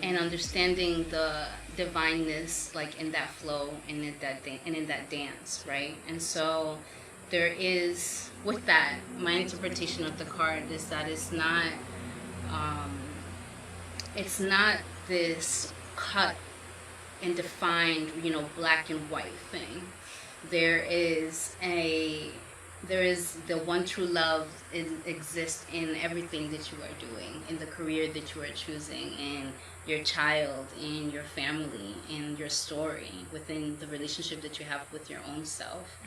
and understanding the divineness, like in that flow and in that dance, right? And so there is, with that, my interpretation of the card is that it's not this cut and defined, black and white thing. There is a there is the one true love exists in everything that you are doing, in the career that you are choosing, in your child, in your family, in your story, within the relationship that you have with your own self.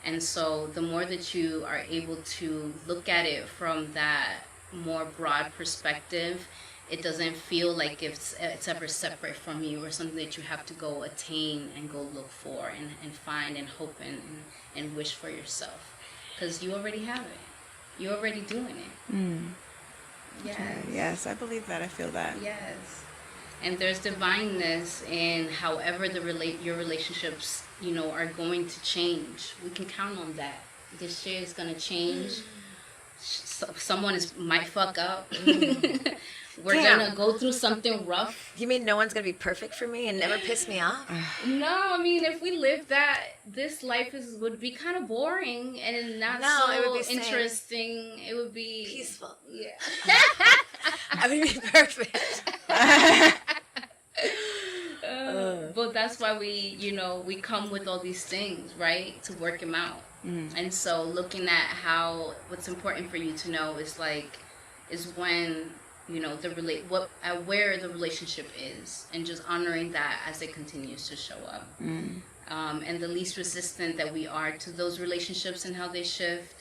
And so the more that you are able to look at it from that more broad perspective, it doesn't feel like it's ever separate from you, or something that you have to go attain and go look for and find and hope and wish for yourself. Because you already have it. You're already doing it. Yes. Okay. Yes, I believe that. I feel that. Yes. And there's divineness in however your relationships, are going to change. We can count on that. This shit is going to change. Someone might fuck up. We're going to go through something rough. You mean no one's going to be perfect for me and never piss me off? No, I mean, if we lived that, this life would be kind of boring and not it would be interesting. It would be peaceful. Yeah. I would be perfect. But that's why we come with all these things, right? To work them out. And so looking at what's important for you to know is when where the relationship is, and just honoring that as it continues to show up. And the least resistant that we are to those relationships and how they shift,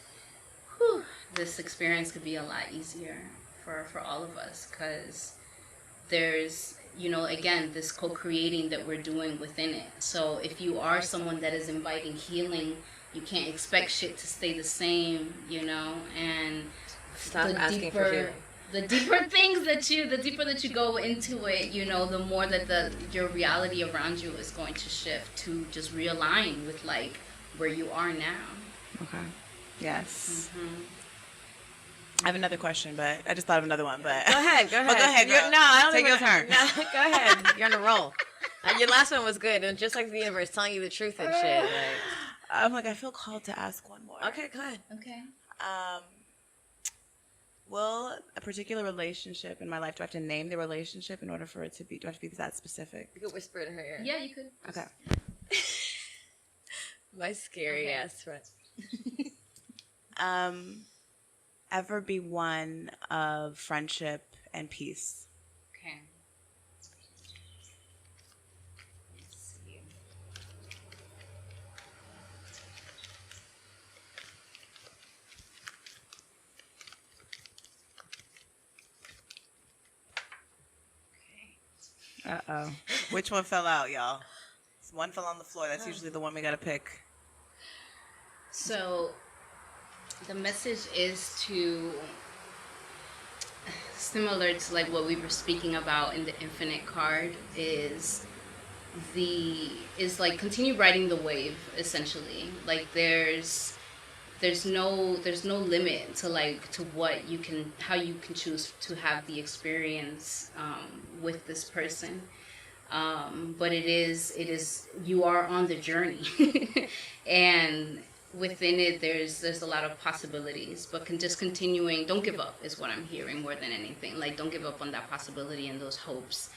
this experience could be a lot easier for all of us, because there's again, this co-creating that we're doing within it. So if you are someone that is inviting healing, you can't expect shit to stay the same, and stop asking for healing. The deeper that you go into it, the more that your reality around you is going to shift to just realign with where you are now. Okay. Yes. I have another question, but I just thought of another one. But go ahead. Well, go ahead. Girl. No, I don't take your turn. No, go ahead. You're on a roll. Your last one was good, and just like the universe telling you the truth and shit. I feel called to ask one more. Okay, go ahead. Okay. Will a particular relationship in my life, do I have to name the relationship in order for it to be, do I have to be that specific? You could whisper it in her ear. Yeah, you could. Okay. My scary ass friend. Ever be one of friendship and peace? Okay. Let's see. Uh-oh. Which one fell out, y'all? One fell on the floor. That's usually the one we gotta pick. So, the message is similar to what we were speaking about in the infinite card, is continue riding the wave, essentially. There's no limit to what how you can choose to have the experience with this person, but it is you are on the journey, and within it there's a lot of possibilities, but just continuing. Don't give up is what I'm hearing more than anything. Don't give up on that possibility and those hopes.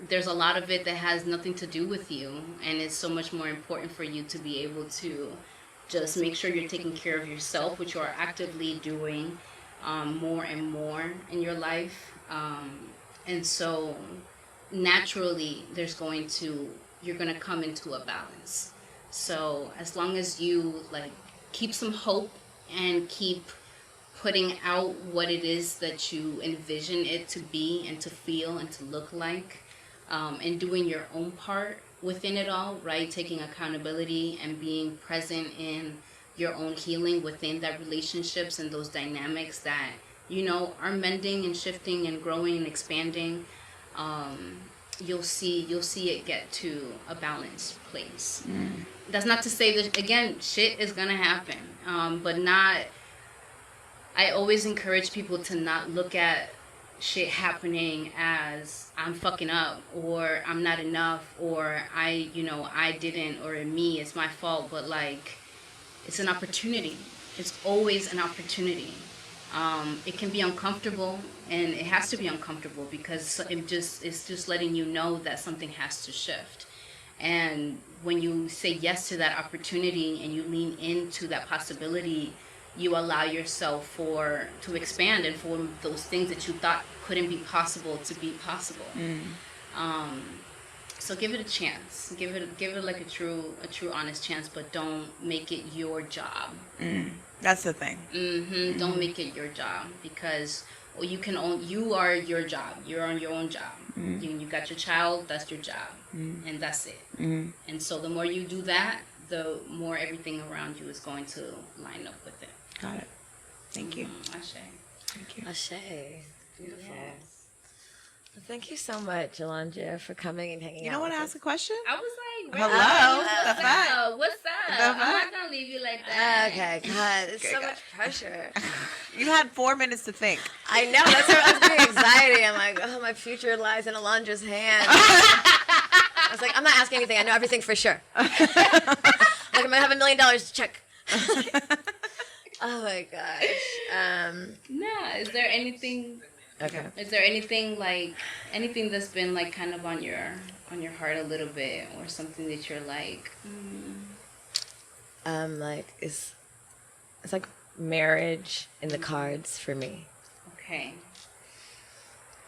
There's a lot of it that has nothing to do with you, and it's so much more important for you to be able to just make sure you're taking care of yourself, which you are actively doing more and more in your life. And so naturally you're going to come into a balance. So as long as you keep some hope and keep putting out what it is that you envision it to be and to feel and to look like, and doing your own part within it all, right? Taking accountability and being present in your own healing within that relationships and those dynamics that, are mending and shifting and growing and expanding. You'll see it get to a balanced place. That's not to say that, again, shit is gonna happen, but I always encourage people to not look at shit happening as I'm fucking up, or I'm not enough, or I didn't, or me, it's my fault. But it's an opportunity. It's always an opportunity. It can be uncomfortable, and it has to be uncomfortable, because it's just letting you know that something has to shift. And when you say yes to that opportunity and you lean into that possibility, you allow yourself to expand and for those things that you thought couldn't be possible to be possible. So give it a chance. Give it like a true honest chance, but don't make it your job. That's the thing. Don't make it your job, because you are your job. You're on your own job. You got your child, that's your job, and that's it. And so the more you do that, the more everything around you is going to line up with it. Got it. Thank you. Ashe. Thank you. Ashe. Beautiful. Yes. Well, thank you so much, Alondra, for coming and hanging out. You don't want to ask a question? I was like, hello. What's up? I'm not gonna leave you like that. Okay, God, it's so much pressure. You had 4 minutes to think. I know, that's why I was getting anxiety. I'm like, oh, my future lies in Alondra's hands. I was like, I'm not asking anything. I know everything for sure. Like, I'm gonna have $1 million to check. Oh my gosh. Nah, is there anything? Okay. Is there anything that's been like kind of on your heart a little bit, or something that you're like? Like it's like marriage in the cards for me. Okay.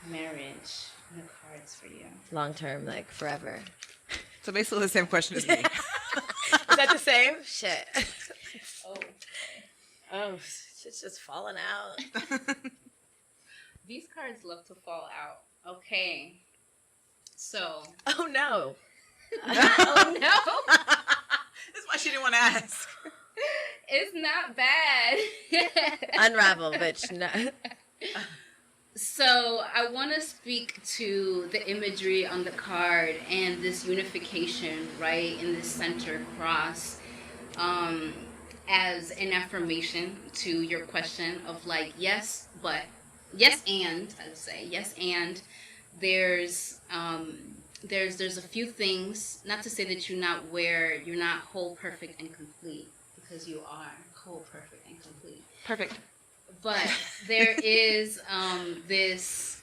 Marriage in the cards for you. Long term, like forever. So basically the same question as me. Is that the same? Shit. Oh. Oh, shit's just falling out. These cards love to fall out. Okay. So. Oh no. Oh no. That's why she didn't want to ask. It's not bad. Unravel, bitch. No. So I want to speak to the imagery on the card and this unification, right, in this center cross, as an affirmation to your question of like, yes, but yes, and I would say yes, and there's a few things. Not to say that you're not whole, perfect, and complete, because you are whole, perfect, and complete. Perfect. But there is there's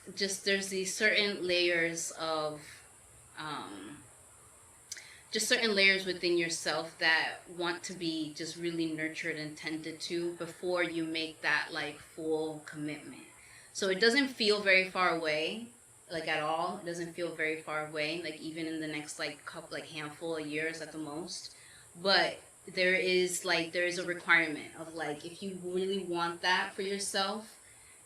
these certain layers of just certain layers within yourself that want to be just really nurtured and tended to before you make that like full commitment. So it doesn't feel very far away, like at all. It doesn't feel very far away, like even in the next handful of years at the most. But there is a requirement of like, if you really want that for yourself,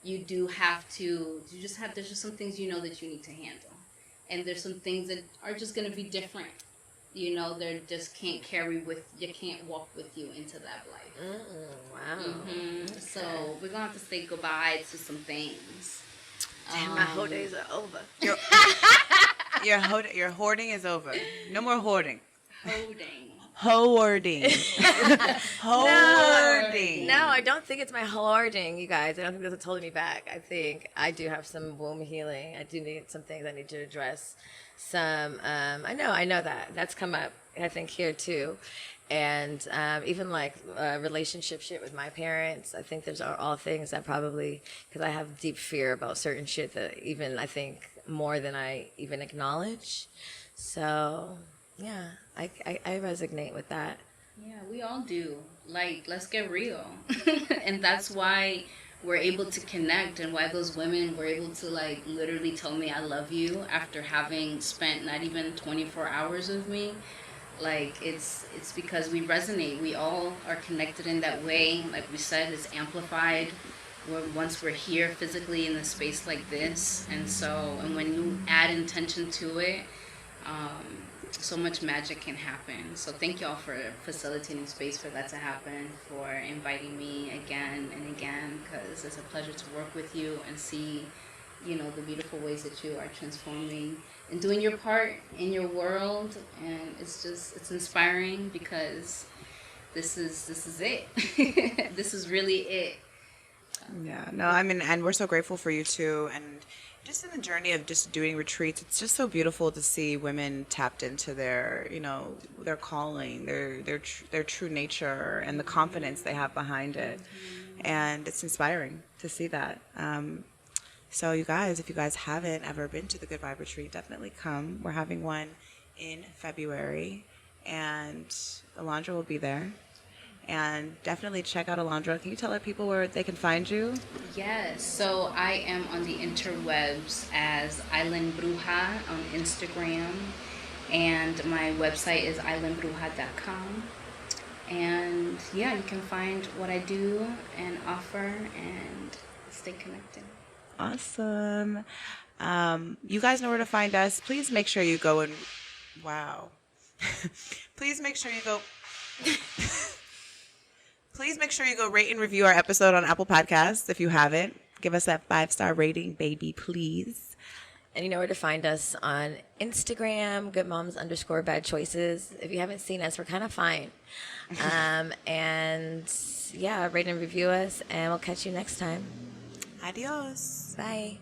there's just some things you know that you need to handle. And there's some things that are just going to be different. You know, they just can't walk with you into that life. Wow. Mm-hmm. Okay. So we're going to have to say goodbye to some things. Damn, my whole days are over. Your hoarding is over. No more hoarding. Hoarding. Hoarding. No, I don't think it's my hoarding, you guys. I don't think that's holding me back. I think I do have some womb healing. I do need some things I need to address. I know that's come up, I think, here too. And even like relationship shit with my parents, I think there's all things that probably, because I have deep fear about certain shit that even I think more than I even acknowledge. So yeah, I resonate with that. Yeah, we all do. Like, let's get real. And that's why we're able to connect, and why those women were able to like literally tell me I love you after having spent not even 24 hours with me. Like, it's because we resonate. We all are connected in that way. Like we said, it's amplified once we're here physically in a space like this. And when you add intention to it, so much magic can happen. So thank y'all for facilitating space for that to happen, for inviting me again and again, because it's a pleasure to work with you and see, the beautiful ways that you are transforming and doing your part in your world. And it's inspiring, because this is it. This is really it. Yeah, no, I mean, and we're so grateful for you too. And just in the journey of just doing retreats, it's just so beautiful to see women tapped into their, their calling, their true nature, and the confidence they have behind it. And it's inspiring to see that. So you guys, if you guys haven't ever been to the Good Vibe Retreat, definitely come. We're having one in February, and Alondra will be there. And definitely check out Alondra. Can you tell our people where they can find you? Yes, so I am on the interwebs as Island Bruja on Instagram, and my website is islandbruja.com. And yeah, you can find what I do and offer and stay connected. Awesome. You guys know where to find us. Please make sure you go and Please make sure you go. Please make sure you go rate and review our episode on Apple Podcasts if you haven't. Give us that 5-star rating, baby, please. And you know where to find us on Instagram, goodmoms_bad choices. If you haven't seen us, we're kind of fine. And yeah, rate and review us, and we'll catch you next time. Adios. Bye.